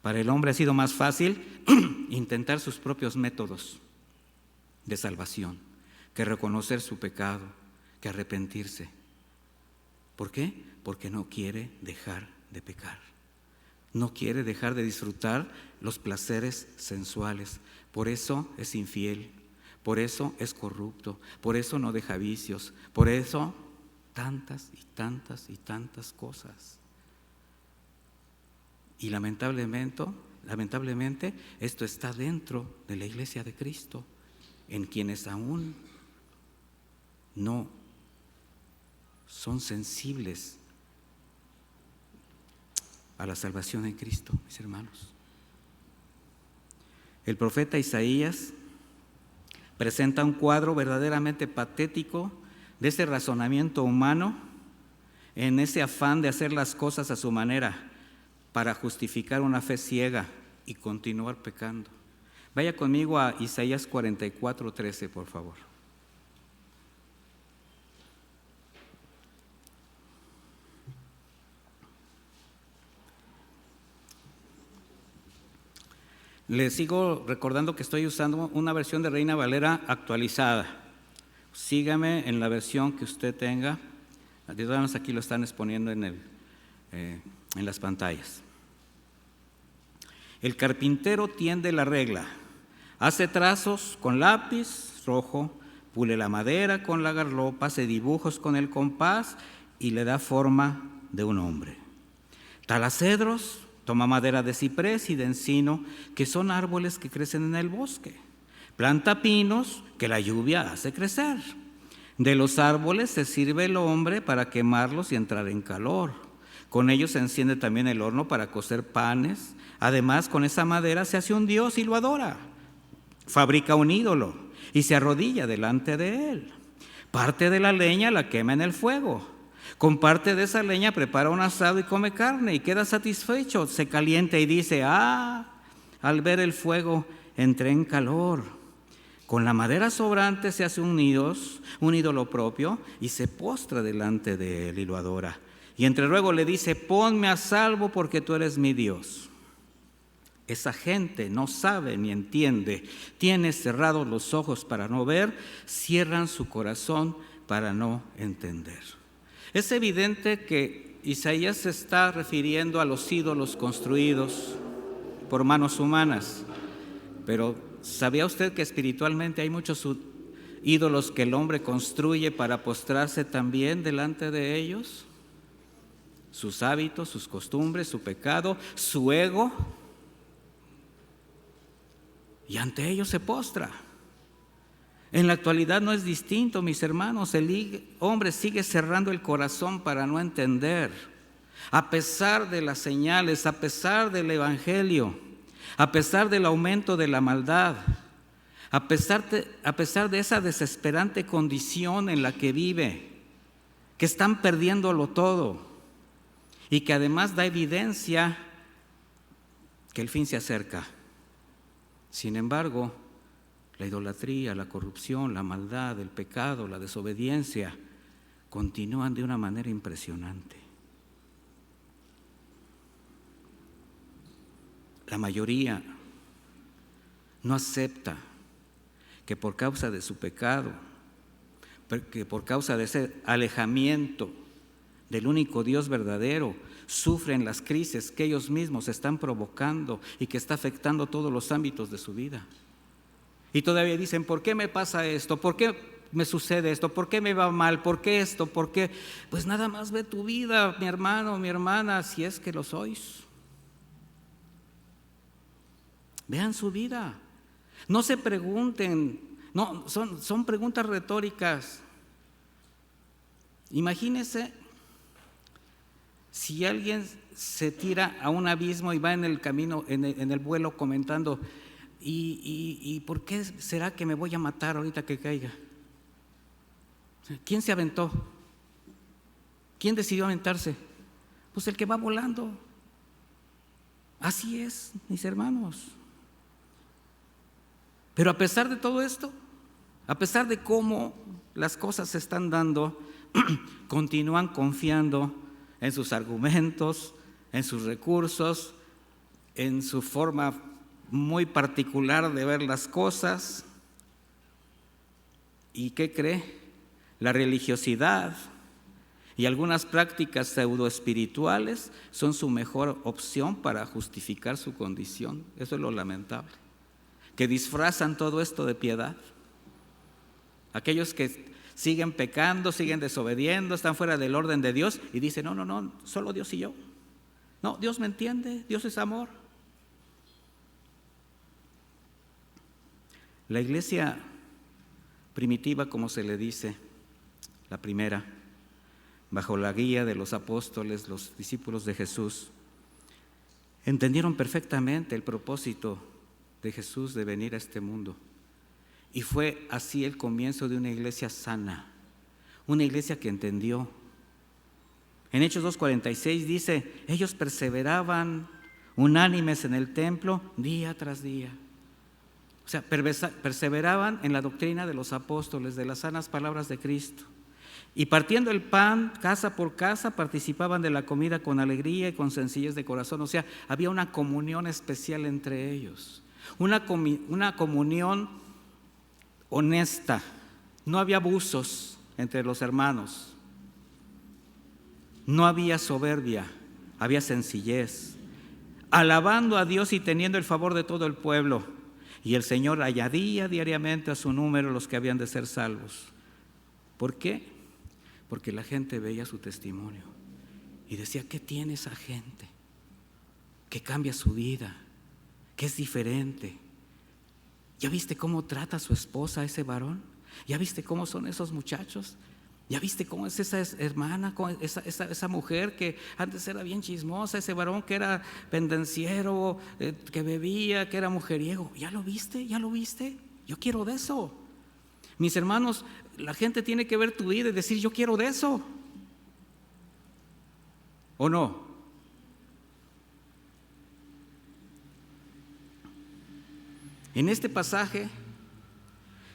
[SPEAKER 1] para el hombre ha sido más fácil intentar sus propios métodos de salvación que reconocer su pecado, que arrepentirse. ¿Por qué? Porque no quiere dejar de pecar. No quiere dejar de disfrutar los placeres sensuales. Por eso es infiel, por eso es corrupto, por eso no deja vicios, por eso tantas y tantas y tantas cosas. Y lamentablemente esto está dentro de la iglesia de Cristo, en quienes aún no son sensibles a la salvación en Cristo, mis hermanos. El profeta Isaías presenta un cuadro verdaderamente patético de ese razonamiento humano en ese afán de hacer las cosas a su manera para justificar una fe ciega y continuar pecando. Vaya conmigo a Isaías 44:13, por favor. Les sigo recordando que estoy usando una versión de Reina Valera actualizada. Sígame en la versión que usted tenga. De todas maneras, aquí lo están exponiendo en las pantallas. El carpintero tiende la regla, hace trazos con lápiz rojo, pule la madera con la garlopa, hace dibujos con el compás y le da forma de un hombre. Tala cedros, toma madera de ciprés y de encino, que son árboles que crecen en el bosque. Planta pinos que la lluvia hace crecer. De los árboles se sirve el hombre para quemarlos y entrar en calor. Con ellos se enciende también el horno para cocer panes. Además, con esa madera se hace un dios y lo adora. Fabrica un ídolo y se arrodilla delante de él. Parte de la leña la quema en el fuego. Con parte de esa leña prepara un asado y come carne y queda satisfecho. Se calienta y dice, al ver el fuego entré en calor. Con la madera sobrante se hace un ídolo propio y se postra delante de él y lo adora. Y entre luego le dice, ponme a salvo porque tú eres mi Dios. Esa gente no sabe ni entiende, tiene cerrados los ojos para no ver, cierran su corazón para no entender. Es evidente que Isaías se está refiriendo a los ídolos construidos por manos humanas, pero ¿sabía usted que espiritualmente hay muchos ídolos que el hombre construye para postrarse también delante de ellos, sus hábitos, sus costumbres, su pecado, su ego, y ante ellos se postra. En la actualidad no es distinto, mis hermanos. El hombre sigue cerrando el corazón para no entender, a pesar de las señales, a pesar del evangelio, a pesar del aumento de la maldad, a pesar de esa desesperante condición en la que vive, que están perdiéndolo todo y que además da evidencia que el fin se acerca. Sin embargo, la idolatría, la corrupción, la maldad, el pecado, la desobediencia continúan de una manera impresionante. La mayoría no acepta que por causa de su pecado, que por causa de ese alejamiento del único Dios verdadero, sufren las crisis que ellos mismos están provocando y que está afectando todos los ámbitos de su vida. Y todavía dicen, ¿por qué me pasa esto? ¿Por qué me sucede esto? ¿Por qué me va mal? ¿Por qué esto? ¿Por qué? Pues nada más ve tu vida, mi hermano, mi hermana, si es que lo sois. Vean su vida. No se pregunten, no, son preguntas retóricas. Imagínense si alguien se tira a un abismo y va en el camino, en el vuelo comentando, ¿y por qué será que me voy a matar ahorita que caiga? ¿Quién se aventó? ¿Quién decidió aventarse? Pues el que va volando. Así es, mis hermanos. Pero a pesar de todo esto, a pesar de cómo las cosas se están dando, continúan confiando en sus argumentos, en sus recursos, en su forma muy particular de ver las cosas. ¿Y qué cree? La religiosidad y algunas prácticas pseudoespirituales son su mejor opción para justificar su condición. Eso es lo lamentable, que disfrazan todo esto de piedad. Aquellos que siguen pecando, siguen desobediendo, están fuera del orden de Dios y dicen, no, solo Dios y yo. No, Dios me entiende, Dios es amor. La iglesia primitiva, como se le dice, la primera, bajo la guía de los apóstoles, los discípulos de Jesús, entendieron perfectamente el propósito de Jesús de venir a este mundo. Y fue así el comienzo de una iglesia sana, una iglesia que entendió. En Hechos 2:46 dice, ellos perseveraban unánimes en el templo día tras día. O sea, perseveraban en la doctrina de los apóstoles, de las sanas palabras de Cristo. Y partiendo el pan, casa por casa, participaban de la comida con alegría y con sencillez de corazón. O sea, había una comunión especial entre ellos. Una comunión honesta. No había abusos entre los hermanos. No había soberbia, había sencillez. Alabando a Dios y teniendo el favor de todo el pueblo. Y el Señor añadía diariamente a su número los que habían de ser salvos. ¿Por qué? Porque la gente veía su testimonio y decía, ¿qué tiene esa gente? Que cambia su vida, que es diferente. ¿Ya viste cómo trata a su esposa ese varón? ¿Ya viste cómo son esos muchachos? ¿Ya viste cómo es esa hermana, esa mujer que antes era bien chismosa, ese varón que era pendenciero, que bebía, que era mujeriego? ¿Ya lo viste? ¿Ya lo viste? Yo quiero de eso. Mis hermanos, la gente tiene que ver tu vida y decir, yo quiero de eso. ¿O no? En este pasaje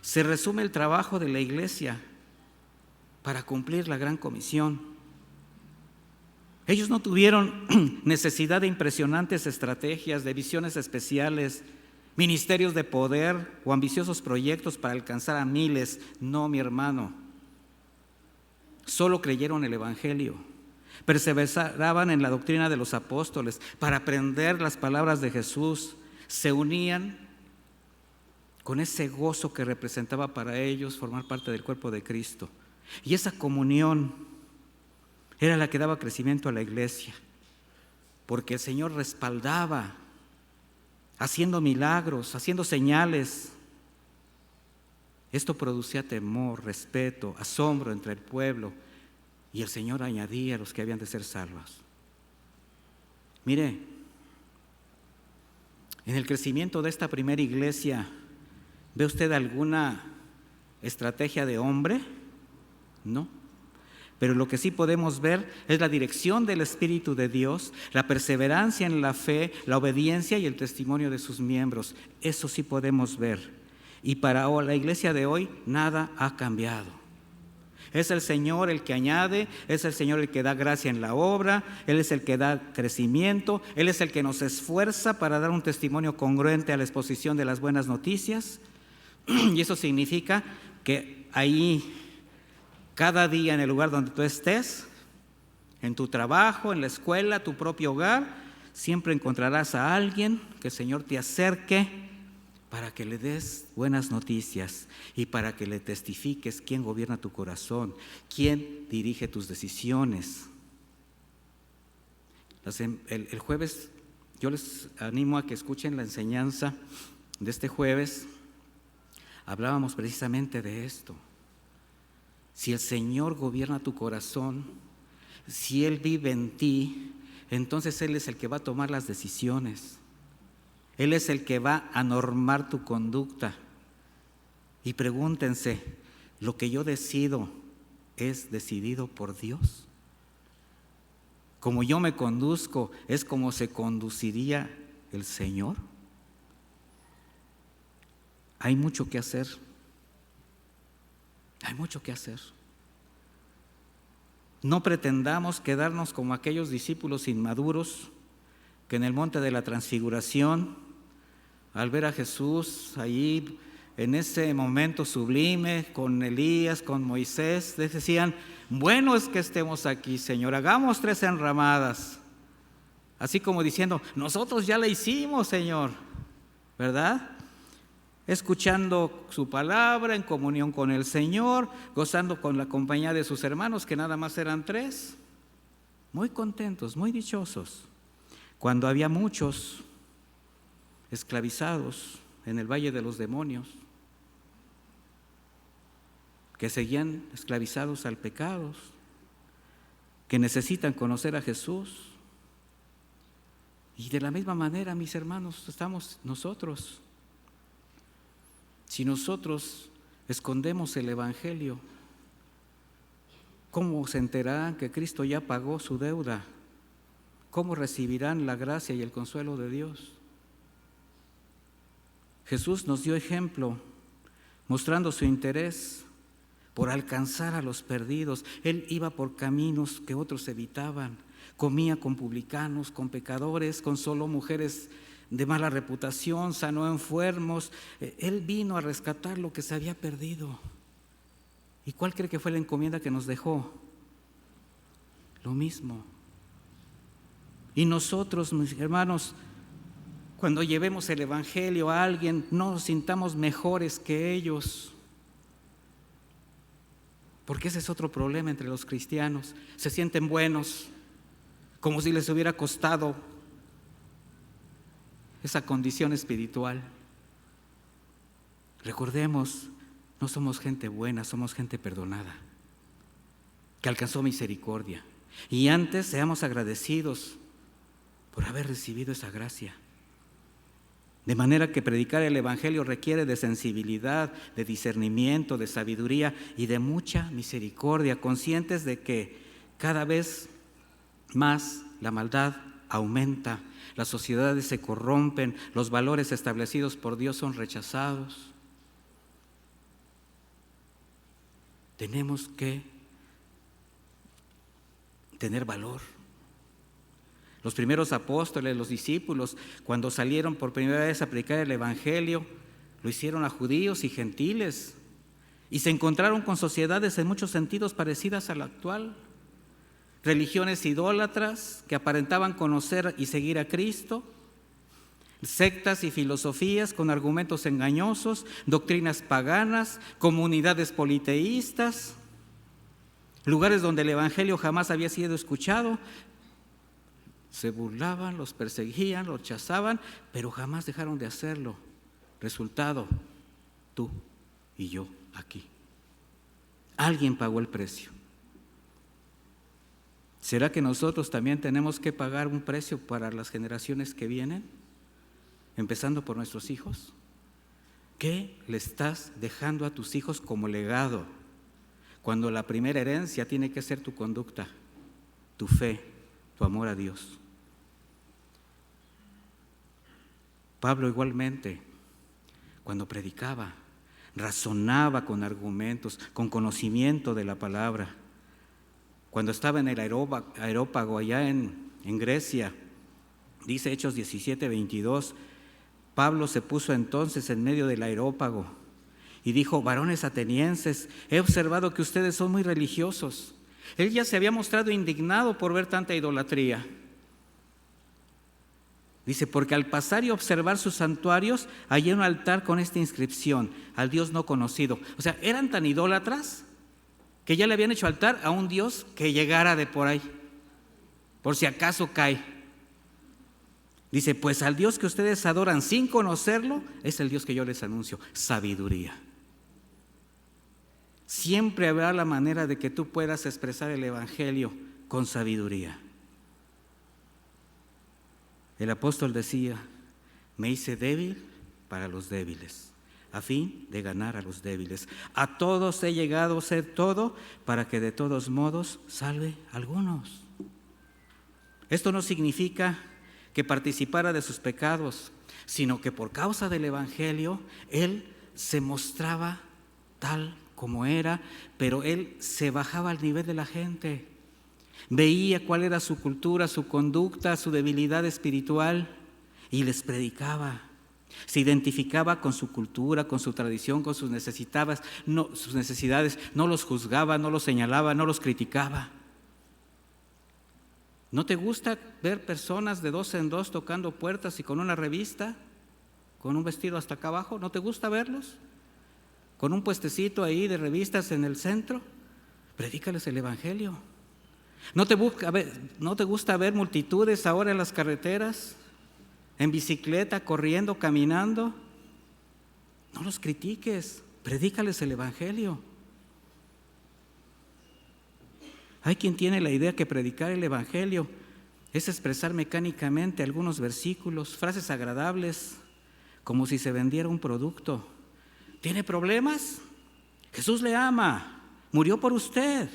[SPEAKER 1] se resume el trabajo de la iglesia para cumplir la gran comisión. Ellos no tuvieron necesidad de impresionantes estrategias, de visiones especiales, ministerios de poder o ambiciosos proyectos para alcanzar a miles. No, mi hermano. Solo creyeron el evangelio, perseveraban en la doctrina de los apóstoles para aprender las palabras de Jesús, se unían con ese gozo que representaba para ellos formar parte del cuerpo de Cristo. Y esa comunión era la que daba crecimiento a la iglesia, porque el Señor respaldaba, haciendo milagros, haciendo señales. Esto producía temor, respeto, asombro entre el pueblo, y el Señor añadía a los que habían de ser salvos. Mire, en el crecimiento de esta primera iglesia, ¿ve usted alguna estrategia de hombre? No. Pero lo que sí podemos ver es la dirección del Espíritu de Dios, la perseverancia en la fe, la obediencia y el testimonio de sus miembros. Eso sí podemos ver. Y para la iglesia de hoy, nada ha cambiado. Es el Señor el que añade, es el Señor el que da gracia en la obra, Él es el que da crecimiento, Él es el que nos esfuerza para dar un testimonio congruente a la exposición de las buenas noticias. Y eso significa que ahí, cada día en el lugar donde tú estés, en tu trabajo, en la escuela, tu propio hogar, siempre encontrarás a alguien que el Señor te acerque para que le des buenas noticias y para que le testifiques quién gobierna tu corazón, quién dirige tus decisiones. El jueves, yo les animo a que escuchen la enseñanza de este jueves. Hablábamos precisamente de esto. Si el Señor gobierna tu corazón, si Él vive en ti, entonces Él es el que va a tomar las decisiones. Él es el que va a normar tu conducta. Y pregúntense, ¿lo que yo decido es decidido por Dios? ¿Como yo me conduzco es como se conduciría el Señor? Hay mucho que hacer. Hay mucho que hacer. No pretendamos quedarnos como aquellos discípulos inmaduros que en el monte de la transfiguración, al ver a Jesús allí en ese momento sublime con Elías, con Moisés, decían: bueno es que estemos aquí, Señor, hagamos 3 enramadas. Así como diciendo: nosotros ya la hicimos, Señor, ¿verdad? Escuchando su palabra, en comunión con el Señor, gozando con la compañía de sus hermanos, que nada más eran 3, muy contentos, muy dichosos, cuando había muchos esclavizados en el valle de los demonios, que seguían esclavizados al pecado, que necesitan conocer a Jesús. Y de la misma manera, mis hermanos, estamos nosotros. Si nosotros escondemos el Evangelio, ¿cómo se enterarán que Cristo ya pagó su deuda? ¿Cómo recibirán la gracia y el consuelo de Dios? Jesús nos dio ejemplo, mostrando su interés por alcanzar a los perdidos. Él iba por caminos que otros evitaban, comía con publicanos, con pecadores, con solo mujeres de mala reputación, sanó enfermos. Él vino a rescatar lo que se había perdido. ¿Y cuál cree que fue la encomienda que nos dejó? Lo mismo. Y nosotros, mis hermanos, cuando llevemos el Evangelio a alguien, no nos sintamos mejores que ellos. Porque ese es otro problema entre los cristianos. Se sienten buenos, como si les hubiera costado esa condición espiritual. Recordemos, no somos gente buena, somos gente perdonada, que alcanzó misericordia. Y antes seamos agradecidos por haber recibido esa gracia. De manera que predicar el Evangelio requiere de sensibilidad, de discernimiento, de sabiduría y de mucha misericordia, conscientes de que cada vez más la maldad aumenta, las sociedades se corrompen, los valores establecidos por Dios son rechazados. Tenemos que tener valor. Los primeros apóstoles, los discípulos, cuando salieron por primera vez a predicar el Evangelio, lo hicieron a judíos y gentiles, y se encontraron con sociedades en muchos sentidos parecidas a la actual. Religiones idólatras que aparentaban conocer y seguir a Cristo, sectas y filosofías con argumentos engañosos, doctrinas paganas, comunidades politeístas, lugares donde el evangelio jamás había sido escuchado. Se burlaban, los perseguían, los rechazaban, pero jamás dejaron de hacerlo. Resultado, tú y yo aquí. Alguien pagó el precio. ¿Será que nosotros también tenemos que pagar un precio para las generaciones que vienen? Empezando por nuestros hijos. ¿Qué le estás dejando a tus hijos como legado? Cuando la primera herencia tiene que ser tu conducta, tu fe, tu amor a Dios. Pablo igualmente, cuando predicaba, razonaba con argumentos, con conocimiento de la palabra. Cuando estaba en el Areópago allá en Grecia, dice Hechos 17:22, Pablo se puso entonces en medio del Areópago y dijo: varones atenienses, he observado que ustedes son muy religiosos. Él ya se había mostrado indignado por ver tanta idolatría. Dice: porque al pasar y observar sus santuarios, hallé un altar con esta inscripción: al Dios no conocido. O sea, eran tan idólatras que ya le habían hecho altar a un Dios que llegara de por ahí, por si acaso cae. Dice: pues al Dios que ustedes adoran sin conocerlo, es el Dios que yo les anuncio, sabiduría. Siempre habrá la manera de que tú puedas expresar el evangelio con sabiduría. El apóstol decía: me hice débil para los débiles, a fin de ganar a los débiles. A todos he llegado a ser todo, para que de todos modos salve a algunos. Esto no significa que participara de sus pecados, sino que por causa del evangelio, él se mostraba tal como era, pero él se bajaba al nivel de la gente. Veía cuál era su cultura, su conducta, su debilidad espiritual y les predicaba. Se identificaba con su cultura, con su tradición, con sus necesidades, no los juzgaba, no los señalaba, no los criticaba. ¿No te gusta ver personas de dos en dos tocando puertas y con una revista, con un vestido hasta acá abajo? ¿No te gusta verlos? Con un puestecito ahí de revistas en el centro. Predícales el evangelio. ¿No te gusta ver multitudes ahora en las carreteras, en bicicleta, corriendo, caminando? No los critiques, predícales el evangelio. Hay quien tiene la idea que predicar el evangelio es expresar mecánicamente algunos versículos, frases agradables, como si se vendiera un producto. ¿Tiene problemas? Jesús le ama, murió por usted.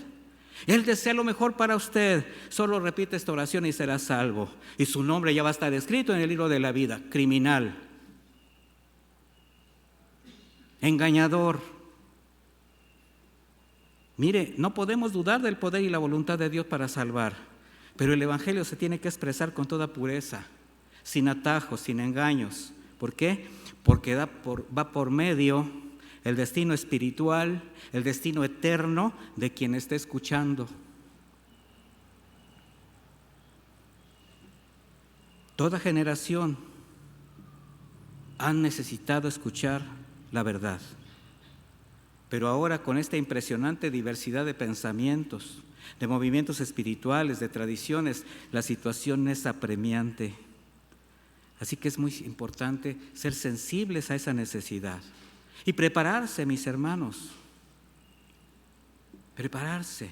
[SPEAKER 1] Él desea lo mejor para usted. Solo repite esta oración y será salvo. Y su nombre ya va a estar escrito en el libro de la vida. Criminal, engañador. Mire, no podemos dudar del poder y la voluntad de Dios para salvar, pero el evangelio se tiene que expresar con toda pureza, sin atajos, sin engaños. ¿Por qué? Porque va por medio el destino espiritual, el destino eterno de quien esté escuchando. Toda generación ha necesitado escuchar la verdad, pero ahora con esta impresionante diversidad de pensamientos, de movimientos espirituales, de tradiciones, la situación es apremiante. Así que es muy importante ser sensibles a esa necesidad. Y prepararse, mis hermanos, prepararse,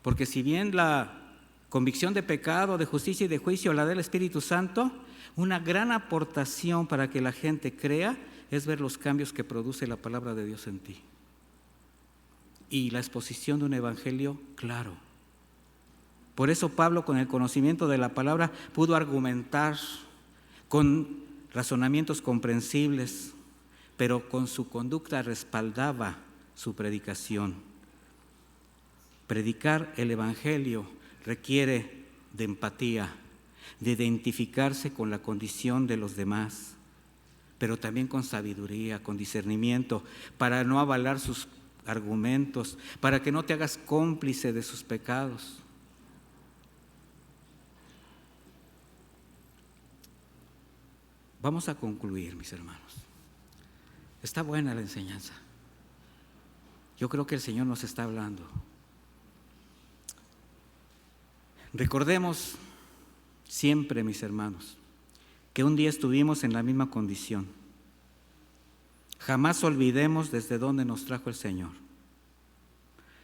[SPEAKER 1] porque si bien la convicción de pecado, de justicia y de juicio la da el Espíritu Santo, una gran aportación para que la gente crea es ver los cambios que produce la palabra de Dios en ti y la exposición de un evangelio claro. Por eso Pablo, con el conocimiento de la palabra, pudo argumentar con razonamientos comprensibles, pero con su conducta respaldaba su predicación. Predicar el evangelio requiere de empatía, de identificarse con la condición de los demás, pero también con sabiduría, con discernimiento, para no avalar sus argumentos, para que no te hagas cómplice de sus pecados. Vamos a concluir, mis hermanos. Está buena la enseñanza. Yo creo que el Señor nos está hablando. Recordemos siempre, mis hermanos, que un día estuvimos en la misma condición. Jamás olvidemos desde dónde nos trajo el Señor.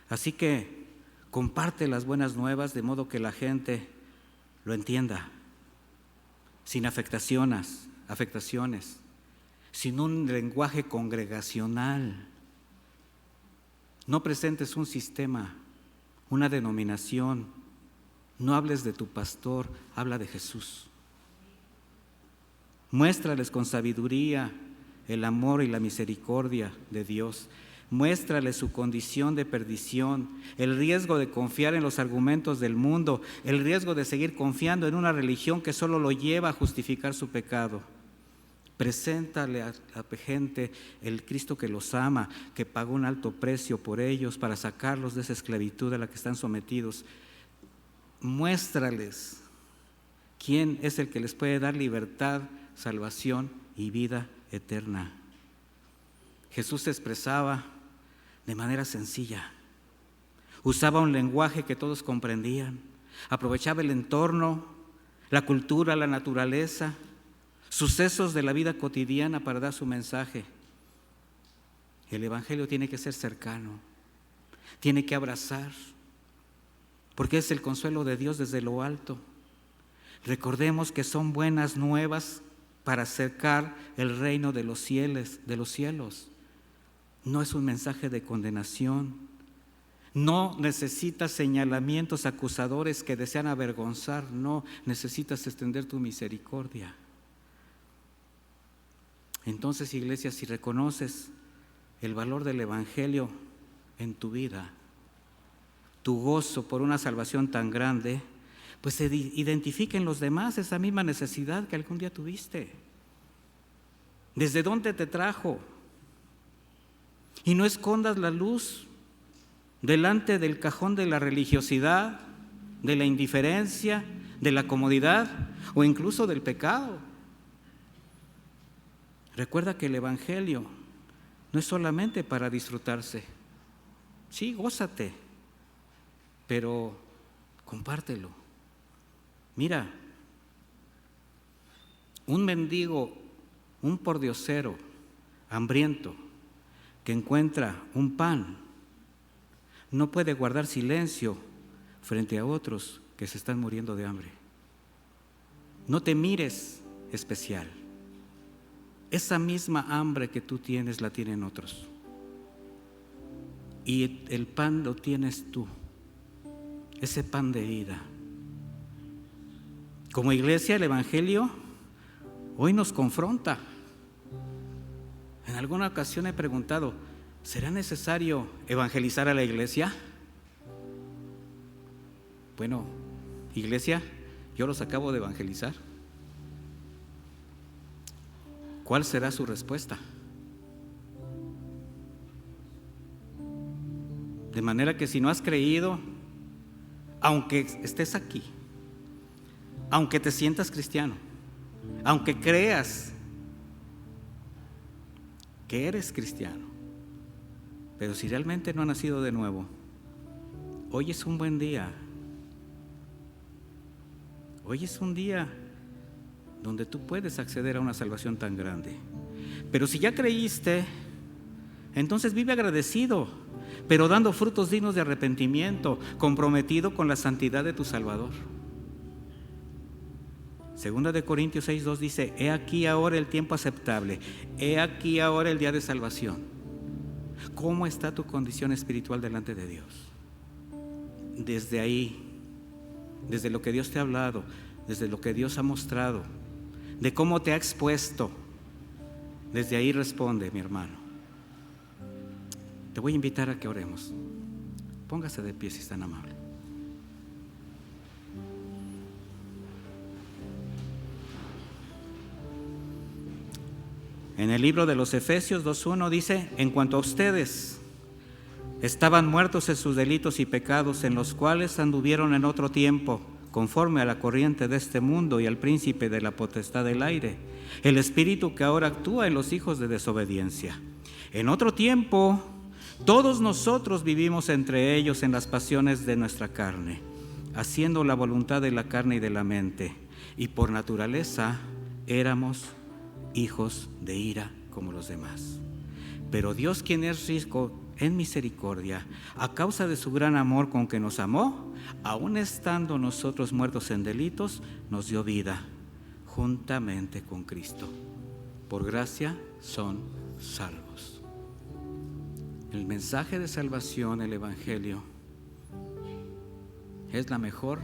[SPEAKER 1] Así que comparte las buenas nuevas de modo que la gente lo entienda, sin afectaciones, sin un lenguaje congregacional. No presentes un sistema, una denominación. No hables de tu pastor, habla de Jesús. Muéstrales con sabiduría el amor y la misericordia de Dios. Muéstrales su condición de perdición, el riesgo de confiar en los argumentos del mundo, el riesgo de seguir confiando en una religión que solo lo lleva a justificar su pecado. Preséntale a la gente el Cristo que los ama, que pagó un alto precio por ellos para sacarlos de esa esclavitud a la que están sometidos. Muéstrales quién es el que les puede dar libertad, salvación y vida eterna. Jesús se expresaba de manera sencilla, usaba un lenguaje que todos comprendían, aprovechaba el entorno, la cultura, la naturaleza, sucesos de la vida cotidiana para dar su mensaje. El Evangelio tiene que ser cercano, tiene que abrazar, porque es el consuelo de Dios desde lo alto. Recordemos que son buenas nuevas para acercar el reino de los cielos. No es un mensaje de condenación. No necesitas señalamientos acusadores que desean avergonzar. No, necesitas extender tu misericordia. Entonces, iglesia, si reconoces el valor del Evangelio en tu vida, tu gozo por una salvación tan grande, pues se identifica en los demás esa misma necesidad que algún día tuviste. ¿Desde dónde te trajo? Y no escondas la luz delante del cajón de la religiosidad, de la indiferencia, de la comodidad o incluso del pecado. Recuerda que el Evangelio no es solamente para disfrutarse. Sí, gózate, pero compártelo. Mira, un mendigo, un pordiosero, hambriento, que encuentra un pan, no puede guardar silencio frente a otros que se están muriendo de hambre. No te mires especial. Esa misma hambre que tú tienes la tienen otros. Y el pan lo tienes tú, ese pan de vida. Como iglesia, el Evangelio hoy nos confronta. En alguna ocasión he preguntado, ¿será necesario evangelizar a la iglesia? Bueno, iglesia, yo los acabo de evangelizar. ¿Cuál será su respuesta? De manera que si no has creído, aunque estés aquí, aunque te sientas cristiano, aunque creas que eres cristiano, pero si realmente no has nacido de nuevo, hoy es un buen día. Hoy es un día donde tú puedes acceder a una salvación tan grande. Pero si ya creíste, entonces vive agradecido, pero dando frutos dignos de arrepentimiento, comprometido con la santidad de tu Salvador. Segunda de Corintios 6:2 dice: he aquí ahora el tiempo aceptable, he aquí ahora el día de salvación. ¿Cómo está tu condición espiritual delante de Dios? Desde ahí, desde lo que Dios te ha hablado, desde lo que Dios ha mostrado, de cómo te ha expuesto, desde ahí responde, mi hermano. Te voy a invitar a que oremos. Póngase de pie si es tan amable. En el libro de los Efesios 2:1 dice: en cuanto a ustedes, estaban muertos en sus delitos y pecados, en los cuales anduvieron en otro tiempo, conforme a la corriente de este mundo y al príncipe de la potestad del aire, el espíritu que ahora actúa en los hijos de desobediencia. En otro tiempo, todos nosotros vivimos entre ellos en las pasiones de nuestra carne, haciendo la voluntad de la carne y de la mente, y por naturaleza éramos hijos de ira como los demás. Pero Dios, quien es rico en misericordia, a causa de su gran amor con que nos amó, aun estando nosotros muertos en delitos, nos dio vida juntamente con Cristo. Por gracia son salvos. El mensaje de salvación, el Evangelio, es la mejor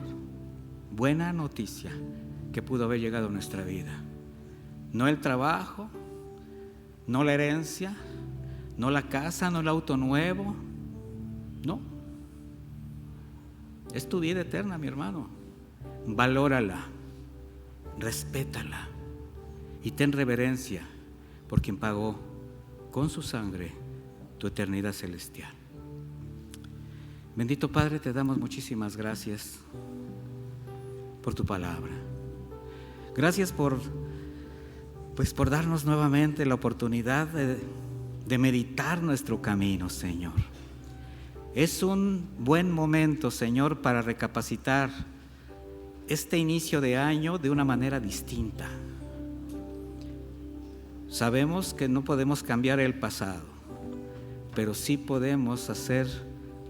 [SPEAKER 1] buena noticia que pudo haber llegado a nuestra vida. No el trabajo, no la herencia, no la casa, no el auto nuevo, no. Es tu vida eterna, mi hermano. Valórala, respétala y ten reverencia por quien pagó con su sangre tu eternidad celestial. Bendito Padre, te damos muchísimas gracias por tu palabra. Gracias por darnos nuevamente la oportunidad de meditar nuestro camino, Señor. Es un buen momento, Señor, para recapacitar este inicio de año de una manera distinta. Sabemos que no podemos cambiar el pasado, pero sí podemos hacer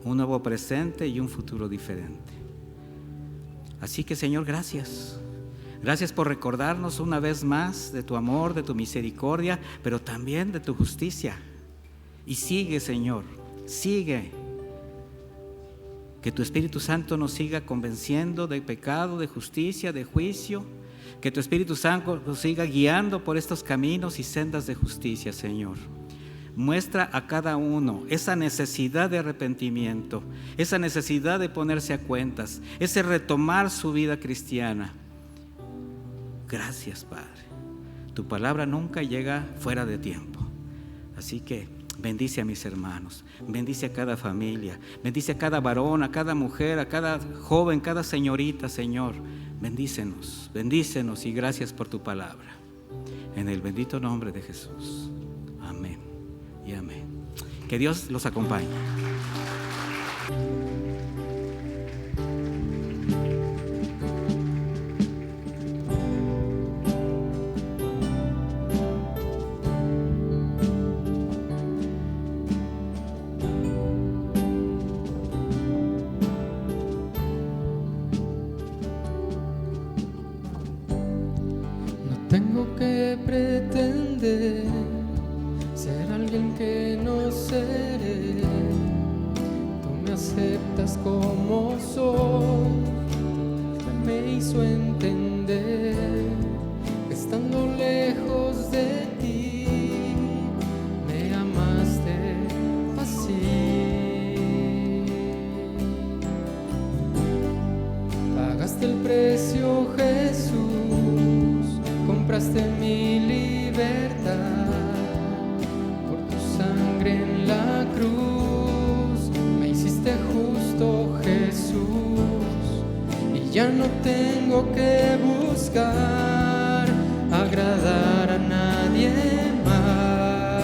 [SPEAKER 1] un nuevo presente y un futuro diferente. Así que, Señor, gracias. Gracias por recordarnos una vez más de tu amor, de tu misericordia, pero también de tu justicia. Y sigue, Señor, sigue. Que tu Espíritu Santo nos siga convenciendo de pecado, de justicia, de juicio. Que tu Espíritu Santo nos siga guiando por estos caminos y sendas de justicia, Señor. Muestra a cada uno esa necesidad de arrepentimiento, esa necesidad de ponerse a cuentas, ese retomar su vida cristiana. Gracias, Padre. Tu palabra nunca llega fuera de tiempo. Así que bendice a mis hermanos, bendice a cada familia, bendice a cada varón, a cada mujer, a cada joven, cada señorita, Señor. Bendícenos, bendícenos y gracias por tu palabra. En el bendito nombre de Jesús. Amén y amén. Que Dios los acompañe.
[SPEAKER 2] Tengo que pretender ser alguien que no seré. Tú me aceptas como soy. Me hizo entender que estando lejos de ti, me amaste así. Pagaste el precio, Jesús. Compraste mi libertad por tu sangre en la cruz. Me hiciste justo, Jesús, y ya no tengo que buscar agradar a nadie más.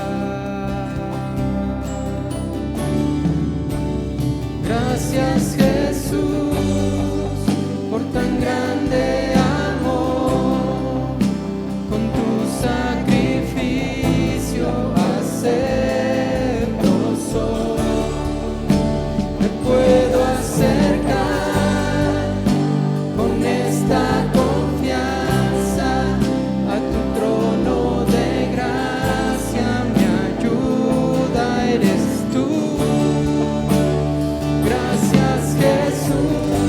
[SPEAKER 2] Gracias, Jesús, por tan grande sacrificio acepto soy. Me puedo acercar con esta confianza a tu trono de gracia. Mi ayuda eres tú. Gracias, Jesús.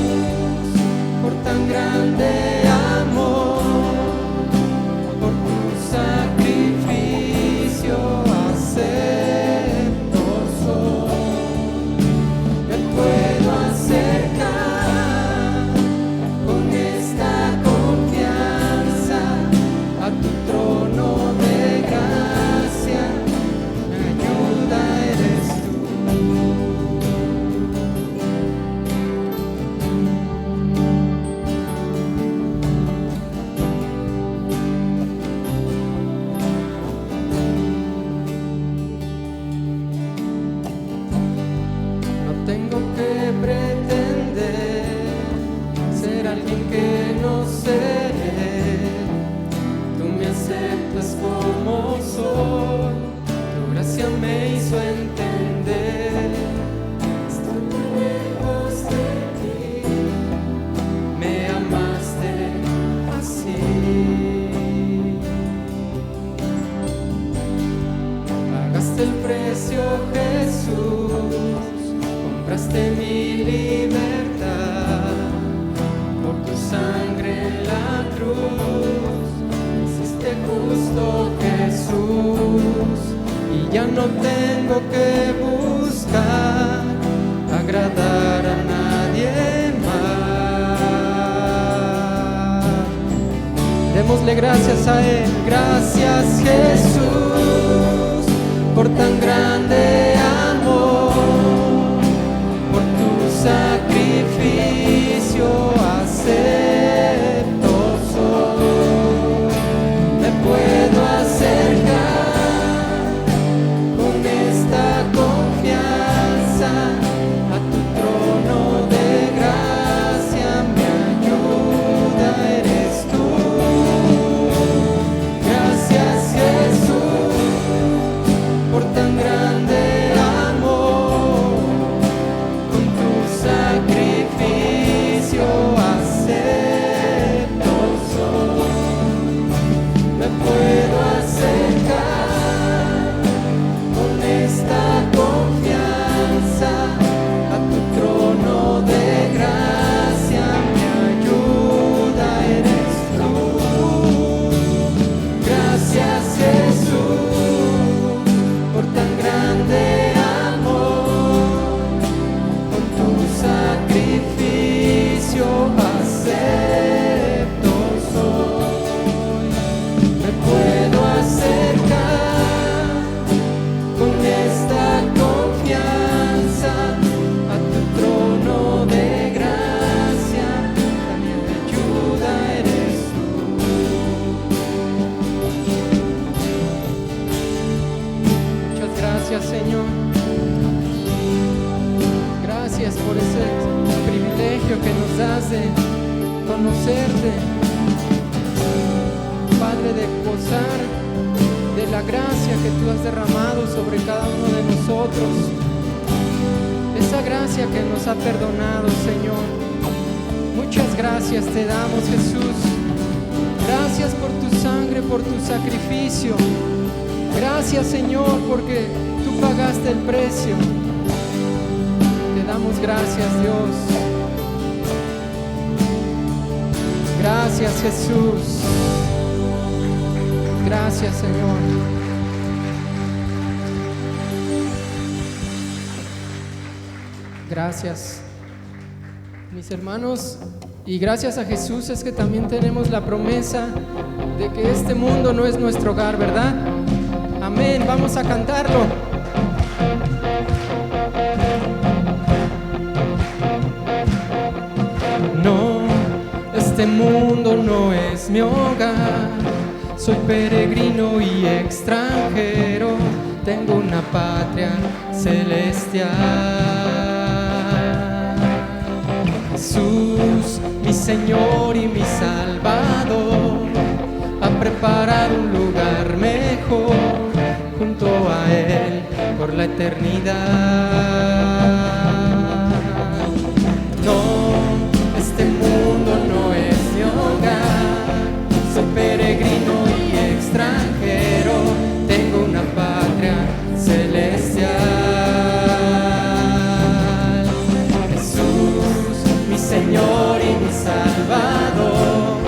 [SPEAKER 2] y ya no tengo que buscar agradar a nadie más. Démosle gracias a Él. Gracias, Jesús, por tan grande amor, por tu sacrificio acepto soy. Me puedo acercar con esta confianza a tu trono de gracia. Mi ayuda eres tú. Gracias, Jesús, por tan grande amor, con tu sacrificio acepto soy. Me puedo acercar con esta confianza a tu trono de gracia. Mi ayuda eres tú. Gracias, Jesús, por tan grande amor, con tu sacrificio acepto soy. Me puedo acercar con esta confianza a tu trono de gracia. Mi ayuda eres tú. Muchas gracias, Señor. Gracias por ese privilegio que nos das de conocerte, Padre, de gozar de la gracia que tú has derramado sobre cada uno de nosotros, esa gracia que nos ha perdonado, Señor. Muchas gracias te damos, Jesús. Gracias por tu sangre, por tu sacrificio. Gracias, Señor, porque tú pagaste el precio. Te damos gracias, Dios. Gracias, Jesús. Gracias, Señor. Gracias, mis hermanos. Y gracias a Jesús es que también tenemos la promesa de que este mundo no es nuestro hogar, ¿verdad? Amén. Vamos a cantarlo. No, este mundo no es mi hogar. Soy peregrino y extranjero. Tengo una patria celestial. Jesús, mi Señor y mi Salvador, ha preparado un lugar mejor junto a Él por la eternidad. No, este mundo no es mi hogar. Soy peregrino y extranjero. Tengo una patria celestial. Jesús, mi Señor y mi Salvador,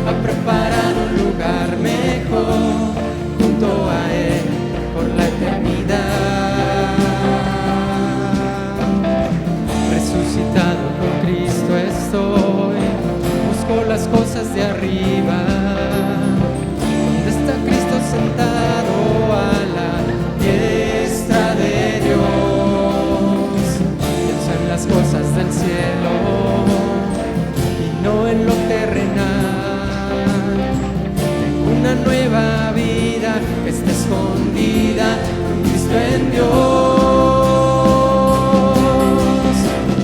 [SPEAKER 2] ha preparado un lugar mejor junto a Él por la eternidad. Resucitado con Cristo estoy, busco las cosas de arriba, donde está Cristo sentado a la diestra de Dios. Pienso en las cosas del cielo y no en lo terrenal. Tengo una nueva vida que está escondida con Cristo en Dios.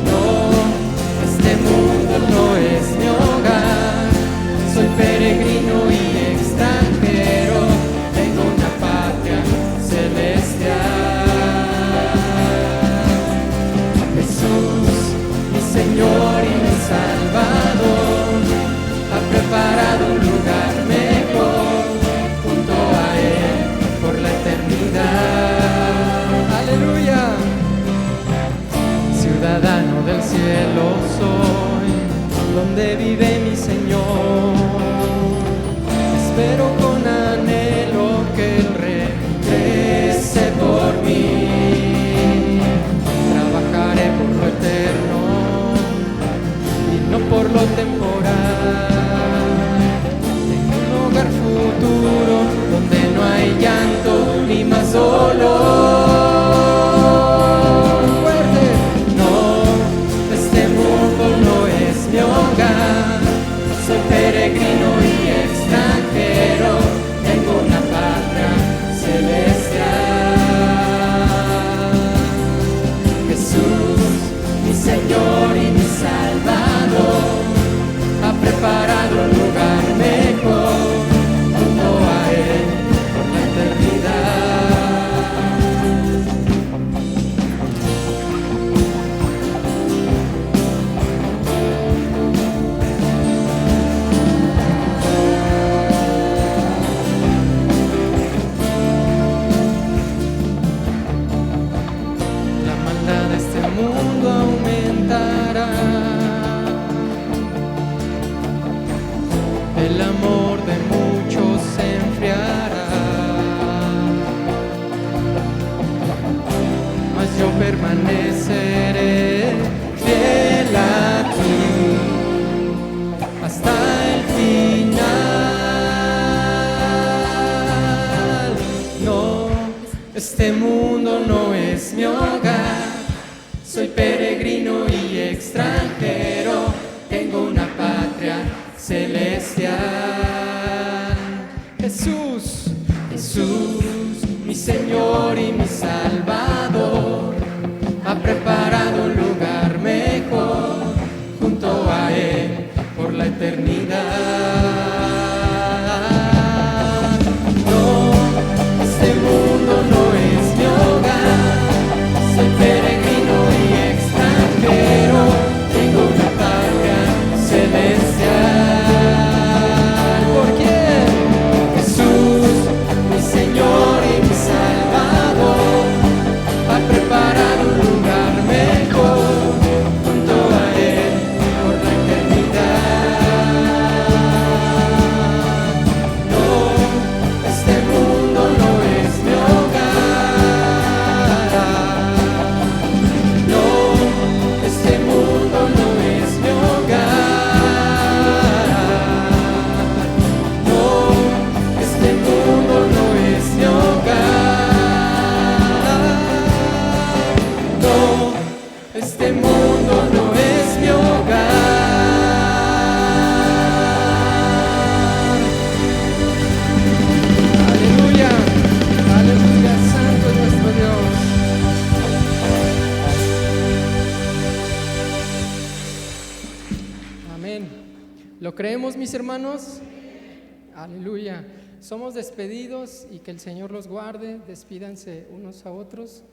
[SPEAKER 2] No, este mundo no es mi hogar. Soy peregrino y extranjero. Tengo una patria celestial. Jesús, mi Señor y mi Salvador, ha preparado un lugar mejor junto a Él por la eternidad. Aleluya. Ciudadano del cielo soy, donde vive mi Señor. Espero con anhelo que el Rey el amor de muchos se enfriará, mas yo permaneceré fiel a ti hasta el final. No, este mundo no es mi hogar, soy peregrino y extranjero, tengo una patria celestial. Jesús, Jesús, mi Señor y mi Salvador, ha preparado un lugar mejor junto a Él por la eternidad. No, este mundo no es mi hogar, soy peregrino y extranjero, tengo una patria celestial. ¿Por quién? Jesús, mi Señor y mi Salvador, ha preparado un lugar mejor junto a Él por la eternidad. No, este mundo no es mi hogar. No, este mundo no es mi hogar. No, este mundo no es mi hogar. No, este mundo no es mi hogar. Aleluya, aleluya, santo es nuestro Dios. Amén. ¿Lo creemos, mis hermanos? Aleluya. Somos despedidos y que el Señor los guarde. Despídanse unos a otros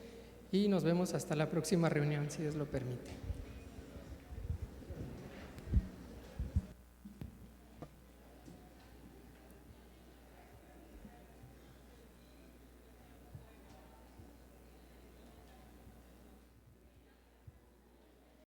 [SPEAKER 2] y nos vemos hasta la próxima reunión, si Dios lo permite.